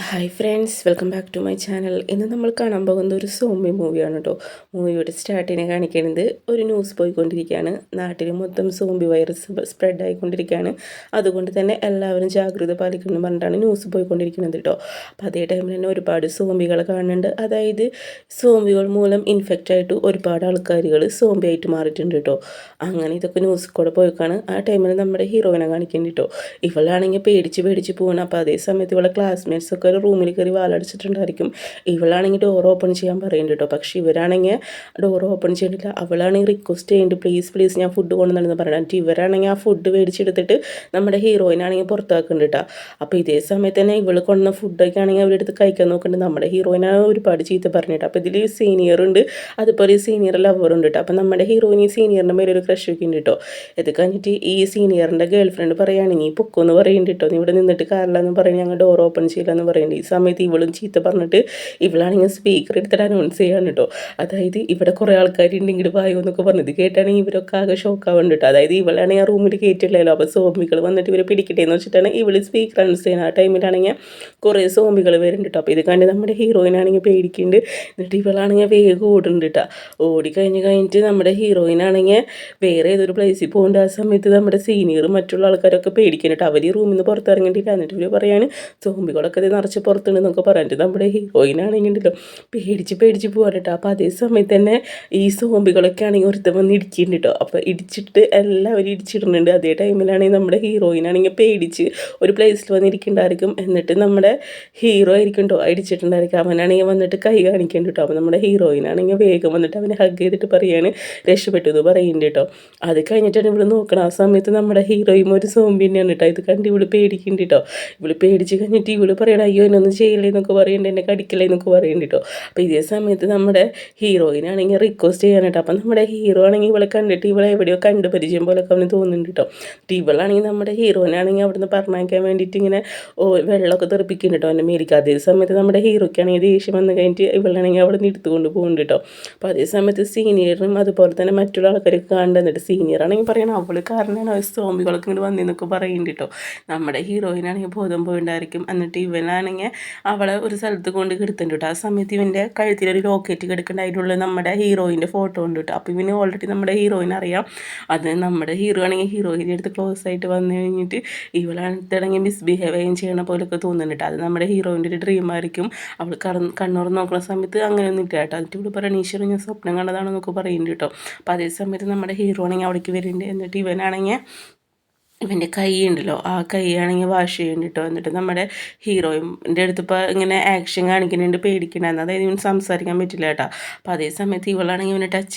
Hi friends, welcome back to my channel. ഇന്ന് നമ്മൾ കാണാൻ പോകുന്ന ഒരു സോംബി മൂവിയാണ് കേട്ടോ. മൂവിയുടെ സ്റ്റാർട്ടിനെ കാണിക്കുന്നത് ഒരു ന്യൂസ് പോയിക്കൊണ്ടിരിക്കുകയാണ്. നാട്ടിൽ മൊത്തം സോംബി വൈറസ് സ്പ്രെഡ് ആയിക്കൊണ്ടിരിക്കുകയാണ്. അതുകൊണ്ട് തന്നെ എല്ലാവരും ജാഗ്രത പാലിക്കണം പറഞ്ഞിട്ടാണ് ന്യൂസ് പോയിക്കൊണ്ടിരിക്കുന്നത് കേട്ടോ. അപ്പോൾ അതേ ടൈമിൽ തന്നെ ഒരുപാട് സോംബികളെ കാണുന്നുണ്ട്. അതായത് സോംബികൾ മൂലം ഇൻഫെക്റ്റ് ആയിട്ട് ഒരുപാട് ആൾക്കാരുകൾ സോംബി ആയിട്ട് മാറിയിട്ടുണ്ട് കേട്ടോ. അങ്ങനെ ഇതൊക്കെ ന്യൂസ് കൂടെ പോയിക്കാണ് ആ ടൈമിൽ നമ്മുടെ ഹീറോയിനെ കാണിക്കുന്നത് കേട്ടോ. ഇവളാണെങ്കിൽ പേടിച്ച് പോകണം. അപ്പോൾ അതേ സമയത്ത് ഇവളെ ക്ലാസ്മേറ്റ്സ് ഒക്കെ റൂമിൽ കയറി വാലടിച്ചിട്ടുണ്ടായിരിക്കും. ഇവളാണെങ്കിൽ ഡോർ ഓപ്പൺ ചെയ്യാൻ പറയുന്നുണ്ട് കേട്ടോ. പക്ഷേ ഇവരാണെങ്കിൽ ഡോർ ഓപ്പൺ ചെയ്തിട്ടില്ല. അവളാണെങ്കിൽ റിക്വസ്റ്റ് ചെയ്യുന്നുണ്ട്, പ്ലീസ് ഞാൻ ഫുഡ് കൊണ്ടുവന്നെന്ന് പറയണം. ഇവരാണെങ്കിൽ ആ ഫുഡ് മേടിച്ചെടുത്തിട്ട് നമ്മുടെ ഹീറോയിനാണെങ്കിൽ പുറത്താക്കുന്നുണ്ട് കേട്ടോ. അപ്പോൾ ഇതേ സമയത്ത് തന്നെ ഇവൾ കൊണ്ടുവന്ന ഫുഡൊക്കെ ആണെങ്കിൽ അവരെടുത്ത് കഴിക്കാൻ നോക്കുന്നുണ്ട്. നമ്മുടെ ഹീറോയിനാണ് ഒരുപാട് ചീത്ത പറഞ്ഞിട്ട്. അപ്പോൾ ഇതിൽ സീനിയർ ഉണ്ട്, അതുപോലെ സീനിയർ ലവർ ഉണ്ട് കേട്ടോ. അപ്പോൾ നമ്മുടെ ഹീറോയിൻ ഈ സീനിയറിൻ്റെ മേലെ ഒരു ക്രഷ് ഒക്കെ ഉണ്ട് കേട്ടോ. ഇത് കഴിഞ്ഞിട്ട് ഈ സീനിയറിൻ്റെ ഗേൾ ഫ്രണ്ട് പറയുകയാണെങ്കിൽ നീ പൊക്കോന്ന് പറയുന്നുണ്ട് കേട്ടോ. നീ ഇവിടെ നിന്നിട്ട് കാറിലെന്ന് പറയുന്നത് ഞങ്ങൾ ഡോർ ഓപ്പൺ ചെയ്യില്ലെന്ന് പറയുന്നുണ്ട്. ഈ സമയത്ത് ഇവളും ചീത്ത പറഞ്ഞിട്ട് ഇവളാണെങ്കിൽ സ്പീക്കർ എടുത്തിട്ട് അനൗൺസ് ചെയ്യാണ് കേട്ടോ. അതായത് ഇവിടെ കുറേ ആൾക്കാരുണ്ടെങ്കിൽ വായോ എന്നൊക്കെ പറഞ്ഞത് കേട്ടാണെങ്കിൽ ഇവരൊക്കെ ആകെ ഷോക്കാവുന്നുണ്ട് കേട്ടോ. അതായത് ഇവളാണെങ്കിൽ ആ റൂമിൽ കയറ്റില്ലല്ലോ. അപ്പോൾ സോംബികൾ വന്നിട്ട് ഇവരെ പിടിക്കട്ടെ എന്ന് വെച്ചിട്ടാണ് ഇവള് സ്പീക്കർ അനൗൺസ് ചെയ്യുന്നത്. ആ ടൈമിലാണെങ്കിൽ കുറേ സോംബികൾ വരുന്നുണ്ട് കേട്ടോ. അപ്പോൾ ഇത് കണ്ട് നമ്മുടെ ഹീറോയിനാണെങ്കിൽ പേടിക്കുന്നുണ്ട്. എന്നിട്ട് ഇവളാണെങ്കിൽ വേഗം ഓടുന്നുണ്ട് കേട്ടോ. കഴിഞ്ഞിട്ട് നമ്മുടെ ഹീറോയിനാണെങ്കിൽ വേറെ ഏതൊരു പ്ലേസിൽ പോകേണ്ട. ആ സമയത്ത് നമ്മുടെ സീനിയറും മറ്റുള്ള ആൾക്കാരൊക്കെ പേടിക്കുന്നുണ്ട്. അവർ ഈ റൂമിൽ നിന്ന് പുറത്തിറങ്ങിയിട്ടില്ല. എന്നിട്ട് ഇവർ പറയാണ് സോംബികളൊക്കെ ഇത് നിറച്ച് പുറത്തുണ്ടെന്നൊക്കെ പറഞ്ഞിട്ട് നമ്മുടെ ഹീറോയിനാണെങ്കിലോ പേടിച്ച് പോകാൻ കേട്ടോ. അപ്പോൾ അതേ സമയത്ത് തന്നെ ഈ സോംബികളൊക്കെ ആണെങ്കിൽ ഒരുത്തം വന്ന് ഇടിക്കുന്നുണ്ട് കേട്ടോ. അപ്പോൾ ഇടിച്ചിട്ട് എല്ലാവരും ഇടിച്ചിടുന്നുണ്ട്. അതേ ടൈമിലാണെങ്കിൽ നമ്മുടെ ഹീറോയിനാണെങ്കിൽ പേടിച്ച് ഒരു പ്ലേസിൽ വന്നിരിക്കുന്നുണ്ടായിരിക്കും. എന്നിട്ട് നമ്മുടെ ഹീറോ ആയിരിക്കും കേട്ടോ അടിച്ചിട്ടുണ്ടായിരിക്കും. അവനാണെങ്കിൽ വന്നിട്ട് കൈ കാണിക്കുന്നുണ്ട് കേട്ടോ. അപ്പോൾ നമ്മുടെ ഹീറോയിനാണെങ്കിൽ വേഗം വന്നിട്ട് അവനെ ഹഗ് ചെയ്തിട്ട് പറയാണ് രക്ഷപ്പെട്ടു എന്ന് പറയുന്നുണ്ട് കേട്ടോ. അത് കഴിഞ്ഞിട്ടാണ് ഇവിടെ നോക്കണം. ആ സമയത്ത് നമ്മുടെ ഹീറോയും ഒരു സോംബി തന്നെയാണ് കേട്ടോ. ഇത് കണ്ട് ഇവള് പേടിക്കുന്നുണ്ട് കേട്ടോ. ഇവള് പേടിച്ച് കഴിഞ്ഞിട്ട് ഇവള് പറയണം അയ്യോ എന്നൊന്നും ചെയ്യില്ലേ എന്നൊക്കെ പറയുന്നുണ്ട്, എന്നെ കടിക്കില്ലേ എന്നൊക്കെ പറയുന്നുണ്ട് കേട്ടോ. അപ്പോൾ ഇതേ സമയത്ത് നമ്മുടെ ഹീറോയിനാണെങ്കിൽ റിക്വസ്റ്റ് ചെയ്യാനായിട്ട്. അപ്പം നമ്മുടെ ഹീറോ ആണെങ്കിൽ ഇവളെ കണ്ടിട്ട് ഇവളെ എവിടെയോ കണ്ട് പരിചയം പോലൊക്കെ അവന് തോന്നുന്നുണ്ട് കേട്ടോ. ഇവളാണെങ്കിൽ നമ്മുടെ ഹീറോയിനാണെങ്കിൽ അവിടുന്ന് പറഞ്ഞയക്കാൻ വേണ്ടിയിട്ട് ഇങ്ങനെ വെള്ളമൊക്കെ തെറിപ്പിക്കുന്നുണ്ട് കേട്ടോ അവൻ്റെ മേലിക്ക്. അതേ സമയത്ത് നമ്മുടെ ഹീറോയ്ക്കാണെങ്കിൽ ദേഷ്യം വന്ന് കഴിഞ്ഞിട്ട് ഇവളാണെങ്കിൽ അവിടെ നിന്ന് എടുത്തുകൊണ്ട് പോകുന്നുണ്ട് കേട്ടോ. അപ്പോൾ അതേ സമയത്ത് സീനിയറും അതുപോലെ തന്നെ മറ്റുള്ള ആൾക്കാരൊക്കെ കണ്ടെന്നിട്ട് സീനിയർ ആണെങ്കിൽ പറയണം അവൾ കാരണമാണ് സോംബികളൊക്കെ ഇങ്ങനെ വന്നതെന്നൊക്കെ പറയുന്നുണ്ട് കേട്ടോ. നമ്മുടെ ഹീറോയിനാണെങ്കിൽ ബോധം പോയിണ്ടായിരിക്കും. എന്നിട്ട് ഇവനാണെങ്കിൽ അവളെ ഒരു സ്ഥലത്ത് കൊണ്ട് കിടത്തുന്നുണ്ട് കേട്ടോ. ആ സമയത്ത് ഇവൻ്റെ കഴുത്തിലൊരു ലോക്കറ്റ് കിടക്കേണ്ട അതിലുള്ള നമ്മുടെ ഹീറോയിൻ്റെ ഫോട്ടോ ഉണ്ട് കേട്ടോ. അപ്പോൾ ഇവന് ഓൾറെഡി നമ്മുടെ ഹീറോയിൻ അറിയാം. അത് നമ്മുടെ ഹീറോ ആണെങ്കിൽ ഹീറോയിൻ്റെ അടുത്ത് ക്ലോസ് ആയിട്ട് വന്നു കഴിഞ്ഞിട്ട് ഇവളാണെങ്കിൽ മിസ്ബിഹേവ് ചെയ്യണ പോലൊക്കെ തോന്നുന്നുണ്ട് കേട്ടോ. അത് നമ്മുടെ ഹീറോയിൻ്റെ ഒരു ഡ്രീമായിരിക്കും. അവൾ കണ്ണൂർ നോക്കുന്ന സമയത്ത് അങ്ങനെയൊന്നും ഇല്ല കേട്ടോ. എന്നിട്ട് ഇവിടെ പറയണ ഈശ്വരൻ ഞാൻ സ്വപ്നം കണ്ടതാണെന്നൊക്കെ പറയുന്നുണ്ട് കേട്ടോ. അപ്പോൾ അതേ സമയത്ത് നമ്മുടെ ഹീറോ ആണെങ്കിൽ അവിടേക്ക് വരുന്നുണ്ട്. എന്നിട്ട് ഇവനാണെങ്കിൽ ഇവൻ്റെ കൈ ഉണ്ടല്ലോ, ആ കൈ ആണെങ്കിൽ വാഷ് ചെയ്യുന്നുണ്ട് കേട്ടോ. എന്നിട്ട് നമ്മുടെ ഹീറോയിൻ്റെ അടുത്ത് ഇപ്പോൾ ഇങ്ങനെ ആക്ഷൻ കാണിക്കുന്നുണ്ട്, പേടിക്കണമെന്ന്. അതായത് ഇവന് സംസാരിക്കാൻ പറ്റില്ല കേട്ടോ. അപ്പോൾ അതേ സമയത്ത് ഇവളാണെങ്കിൽ ഇവനെ ടച്ച്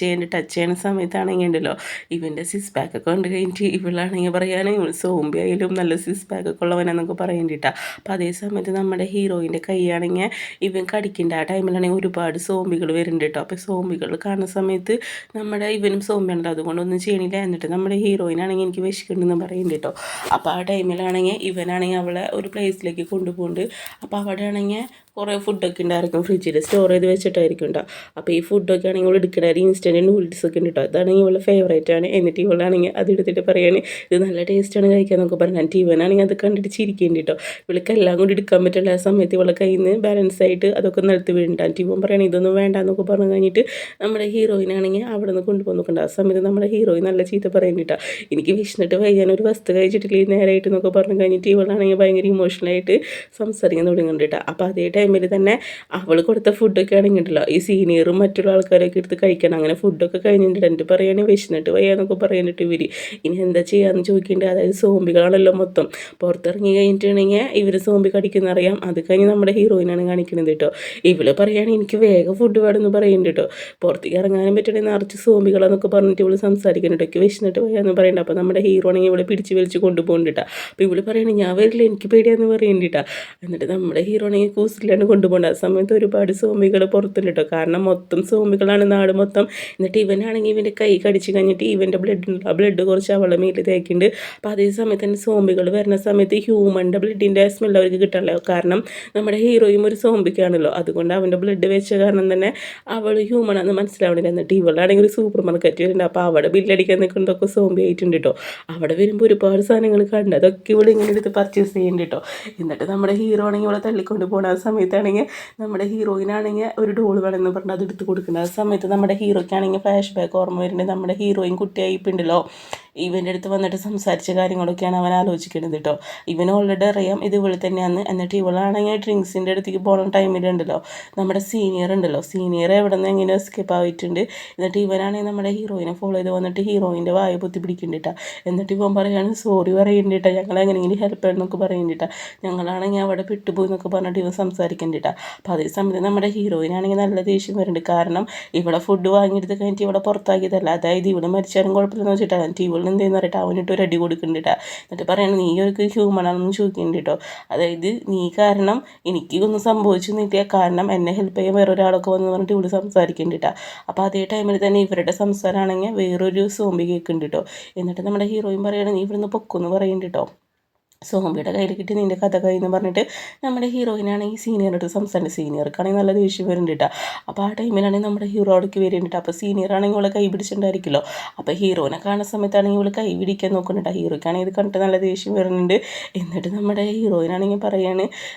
ചെയ്യുന്ന സമയത്താണെങ്കിൽ ഉണ്ടല്ലോ ഇവൻ്റെ സിക്സ് പാക്കൊക്കെ കൊണ്ട് കഴിഞ്ഞിട്ട് ഇവളാണെങ്കിൽ പറയുകയാണെങ്കിൽ ഇവൻ സോംബി ആയാലും നല്ല സിക്സ് പാക്കൊക്കെ ഉള്ളവനെന്നൊക്കെ പറയുന്നുണ്ട് കേട്ടോ. അപ്പോൾ അതേ സമയത്ത് നമ്മുടെ ഹീറോയിൻ്റെ കൈയാണെങ്കിൽ ഇവൻ കടിക്കേണ്ട ആ ടൈമിലാണെങ്കിൽ ഒരുപാട് സോംബികൾ വരുന്നുണ്ട് കേട്ടോ. അപ്പോൾ സോംബികൾ കാണുന്ന സമയത്ത് നമ്മുടെ ഇവനും സോംബിയാണല്ലോ, അതുകൊണ്ടൊന്നും ചെയ്യണില്ല. എന്നിട്ട് നമ്മുടെ ഹീറോയിനാണെങ്കിൽ എനിക്ക് വിശക്കുന്നുണ്ടെന്ന് പറയുന്നുണ്ട് കേട്ടോ. അപ്പോൾ ആ ടൈമിലാണെങ്കിൽ ഇവനാണെങ്കിൽ അവളെ ഒരു പ്ലേസിലേക്ക് കൊണ്ടുപോകുന്നുണ്ട്. അപ്പോൾ അവിടെ ആണെങ്കിൽ കുറേ ഫുഡൊക്കെ ഉണ്ടായിരിക്കും, ഫ്രിഡ്ജിൽ സ്റ്റോർ ചെയ്ത് വെച്ചിട്ടായിരിക്കും കേട്ടോ. അപ്പോൾ ഈ ഫുഡൊക്കെ ആണെങ്കിൽ ഇവൾ എടുക്കണ ഇൻസ്റ്റൻറ്റ് നൂഡിൽസ് ഒക്കെ ഉണ്ട് കേട്ടോ. അതാണെങ്കിൽ ഇവളുടെ ഫേവറേറ്റ് ആണ്. എന്നിട്ട് ഇവളാണെങ്കിൽ അത് എടുത്തിട്ട് പറയാണ് ഇത് നല്ല ടേസ്റ്റാണ് കഴിക്കാമെന്നൊക്കെ പറഞ്ഞിട്ട് ഇവനാണെങ്കിൽ അത് കണ്ടിട്ട് ചിരിക്കേണ്ടി കേട്ടോ. ഇവൾക്ക് എല്ലാം കൂടി എടുക്കാൻ പറ്റില്ല. ആ സമയത്ത് ഇവളെ കയ്യിൽ നിന്ന് ബാലൻസ് ആയിട്ട് അതൊക്കെ നിലത്ത് വീണിട്ടാണ്. ഇവൻ പറയണേ ഇതൊന്നും വേണ്ട എന്നൊക്കെ പറഞ്ഞു കഴിഞ്ഞിട്ട് നമ്മുടെ ഹീറോയിനാണെങ്കിൽ അവിടെ നിന്ന് കൊണ്ടുപോകുന്നു നോക്കണ്ട. ആ സമയത്ത് നമ്മുടെ ഹീറോയിൻ നല്ല ചീത്ത പറയുന്നുണ്ട് കേട്ടോ. എനിക്ക് വിശന്നിട്ട് വയ്യാനൊരു വസ്തു കഴിച്ചിട്ടില്ല നേരായിട്ട് എന്നൊക്കെ പറഞ്ഞു കഴിഞ്ഞിട്ട് ഇവളാണെങ്കിൽ ഭയങ്കര ഇമോഷണലായിട്ട് സംസാരിക്കാൻ തുടങ്ങുന്നുണ്ട് കേട്ടോ. അപ്പോൾ അതേ ടൈമിൽ തന്നെ അവൾ കൊടുത്ത ഫുഡൊക്കെ ആണെങ്കിലോ ഈ സീനിയറും മറ്റുള്ള ആൾക്കാരൊക്കെ എടുത്ത് കഴിക്കണം. അങ്ങനെ ഫുഡൊക്കെ കഴിഞ്ഞിട്ട് എന്നിട്ട് പറയുകയാണെങ്കിൽ വിശന്നിട്ട് വയ്യാന്നൊക്കെ പറയാനിട്ട് ഇവർ ഇനി എന്താ ചെയ്യാമെന്ന് ചോദിക്കേണ്ടത്. അതായത് സോംബികളാണല്ലോ മൊത്തം. പുറത്തിറങ്ങി കഴിഞ്ഞിട്ടുണ്ടെങ്കിൽ ഇവർ സോംബി കടിക്കുന്നറിയാം. അത് കഴിഞ്ഞ് നമ്മുടെ ഹീറോയിനാണ് കാണിക്കുന്നത് കേട്ടോ. ഇവള് പറയുകയാണെങ്കിൽ എനിക്ക് വേഗം ഫുഡ് വേണമെന്ന് പറയുന്നുണ്ട് കേട്ടോ. പുറത്തേക്ക് ഇറങ്ങാനും പറ്റണേ നിറച്ച് സോംബികളെന്നൊക്കെ പറഞ്ഞിട്ട് ഇവള് സംസാരിക്കുന്നുണ്ട്. ഒക്കെ വിശന്നിട്ട് വയ്യാന്ന് പറയുന്നുണ്ട്. അപ്പോൾ നമ്മുടെ ഹീറോ ആണെങ്കിൽ ഇവളെ പിടിച്ച് വലിച്ച് കൊണ്ടുപോകുന്നുണ്ട്. അപ്പോൾ ഇവള് പറയണേ ഞാൻ വരില്ല എനിക്ക് പേടിയാന്ന് പറയുന്നുണ്ട്. എന്നിട്ട് നമ്മുടെ ഹീറോ ആണെങ്കിൽ കൂസില്ല വീട്ടിലാണ് കൊണ്ടുപോകുന്നത്. ആ സമയത്ത് ഒരുപാട് സോംബികൾ പുറത്തുണ്ട് കേട്ടോ. കാരണം മൊത്തം സോംബികളാണ് നാട് മൊത്തം. എന്നിട്ട് ഇവനാണെങ്കിൽ ഇവൻ്റെ കൈ കടിച്ച് കഴിഞ്ഞിട്ട് ഇവൻ്റെ ബ്ലഡ് ഉണ്ട്, ആ ബ്ലഡ് കുറച്ച് അവളെ മേലിൽ തേക്കുന്നുണ്ട്. അപ്പോൾ അതേ സമയത്ത് തന്നെ സോംബികൾ വരുന്ന സമയത്ത് ഹ്യൂമൻ്റെ ബ്ലഡിൻ്റെ സ്മെൽ അവർക്ക് കിട്ടാനല്ലോ. കാരണം നമ്മുടെ ഹീറോയും ഒരു സോംബിക്കാണല്ലോ, അതുകൊണ്ട് അവൻ്റെ ബ്ലഡ് വെച്ച കാരണം തന്നെ അവൾ ഹ്യൂമനാണെന്ന് മനസ്സിലാവണില്ല. എന്നിട്ട് ഇവളാണെങ്കിൽ ഒരു സൂപ്പർ മാർക്കറ്റ് വരുന്നുണ്ട്. അപ്പോൾ അവിടെ ബില്ലടിക്കാൻ നിൽക്കുന്നതൊക്കെ സോംബി ആയിട്ടുണ്ട് കേട്ടോ. അവിടെ വരുമ്പോൾ ഒരുപാട് സാധനങ്ങൾ കണ്ട് അതൊക്കെ ഇവിടെ ഇങ്ങനെ എടുത്ത് പർച്ചേസ് ചെയ്യുന്നുണ്ട് കേട്ടോ. എന്നിട്ട് നമ്മുടെ ഹീറോ ആണെങ്കിൽ ഇവളെ തള്ളിക്കൊണ്ട് പോകുന്ന ആ സമയത്താണെങ്കിൽ നമ്മുടെ ഹീറോയിനാണെങ്കിൽ ഒരു ഡോൾ വേണമെന്ന് പറഞ്ഞാൽ അത് എടുത്ത് കൊടുക്കുന്നത്. ആ സമയത്ത് നമ്മുടെ ഹീറോയ്ക്കാണെങ്കിൽ ഫ്ലാഷ് ബാക്ക് ഓർമ്മ വരുന്നുണ്ട്. നമ്മുടെ ഹീറോയിൻ കുട്ടിയായിപ്പുണ്ടല്ലോ, ഇവൻ്റെ അടുത്ത് വന്നിട്ട് സംസാരിച്ച കാര്യങ്ങളൊക്കെയാണ് അവൻ ആലോചിക്കുന്നത് കേട്ടോ. ഇവൻ ഓൾറെഡി അറിയാം ഇത് ഇവൾ തന്നെയാണ്. എന്നിട്ട് ഇവളാണെങ്കിൽ ഡ്രിങ്ക്സിൻ്റെ അടുത്തേക്ക് പോകുന്ന ടൈമിലുണ്ടല്ലോ, നമ്മുടെ സീനിയർ എവിടെ നിന്ന് എങ്ങനെ എസ്കേപ്പ് ആയിട്ടുണ്ട്. എന്നിട്ട് ഇവനാണെങ്കിൽ നമ്മുടെ ഹീറോയിനെ ഫോളോ ചെയ്ത് വന്നിട്ട് ഹീറോയിൻ്റെ വായ പൊത്തി പിടിക്കുന്നുണ്ട്. എന്നിട്ട് ഇവൻ പറയാണ് സോറി പറയുന്നുണ്ട്, ഞങ്ങൾ എങ്ങനെയെങ്കിലും ഹെൽപ്പ് ചെയ്യണമെന്നൊക്കെ പറയുന്നുണ്ട്. ഞങ്ങളാണെങ്കിൽ അവിടെ പെട്ടുപോയി എന്നൊക്കെ പറഞ്ഞിട്ട് ഇവൻ സംസാരിക്കുന്നുണ്ട്. അപ്പോൾ അതേ സമയത്ത് നമ്മുടെ ഹീറോയിനാണെങ്കിൽ നല്ല ദേഷ്യം വരുന്നുണ്ട്. കാരണം ഇവിടെ ഫുഡ് വാങ്ങിയെടുത്ത് കഴിഞ്ഞിട്ട് ഇവിടെ പുറത്താക്കിയതല്ല, അതായത് ഇവിടെ മരിച്ചാലും കുഴപ്പമില്ലെന്ന് വെച്ചിട്ടാണ്. എന്നിട്ട് ഇവൾ എന്തെന്ന് പറയട്ടെ അവനിട്ട് ഒരു അടി കൊടുക്കുന്നുണ്ട്. എന്നിട്ട് പറയണം നീ ഒരു ഹ്യൂമനാണെന്ന് ചോദിക്കുന്നുണ്ട് കേട്ടോ. അതായത് നീ കാരണം എനിക്ക് ഒന്നും സംഭവിച്ചൊന്നുമില്ല, കാരണം എന്നെ ഹെൽപ്പ് ചെയ്യാൻ വേറൊരാളൊക്കെ വന്ന് പറഞ്ഞിട്ട് ഇവിടെ സംസാരിക്കുന്നുണ്ട്. അപ്പോൾ അതേ ടൈമിൽ തന്നെ ഇവരുടെ സംസാരമാണെങ്കിൽ വേറൊരു സോംബി കേൾക്കുന്നുണ്ട് കേട്ടോ. എന്നിട്ട് നമ്മുടെ ഹീറോയിൻ പറയുകയാണ് നീ ഇവിടുന്ന് പൊക്കുമെന്ന് പറയുന്നുണ്ട് കേട്ടോ. സോംബിയുടെ കയ്യിൽ കിട്ടി നിൻ്റെ കഥ കഴിയെന്ന് പറഞ്ഞിട്ട് നമ്മുടെ ഹീറോയിനാണെങ്കിൽ സീനിയറായിട്ട് സംസാരിച്ച് സീനിയർക്കാണെങ്കിൽ നല്ല ദേഷ്യം വരുന്നുണ്ട്. അപ്പോൾ ആ ടൈമിലാണെങ്കിൽ നമ്മുടെ ഹീറോ അവിടേക്ക് വരുന്നുണ്ട്. അപ്പോൾ സീനിയറാണെങ്കിൽ ഇവളെ കൈ പിടിച്ചിട്ടുണ്ടായിരിക്കുമല്ലോ. അപ്പോൾ ഹീറോനെ കാണുന്ന സമയത്താണെങ്കിൽ ഇവൾ കൈ പിടിക്കാൻ നോക്കുന്നുണ്ട്. ഹീറോയ്ക്കാണെങ്കിൽ ഇത് കണ്ടിട്ട് നല്ല ദേഷ്യം വരുന്നുണ്ട്. എന്നിട്ട് നമ്മുടെ ഹീറോയിനാണെങ്കിൽ പറയാണ്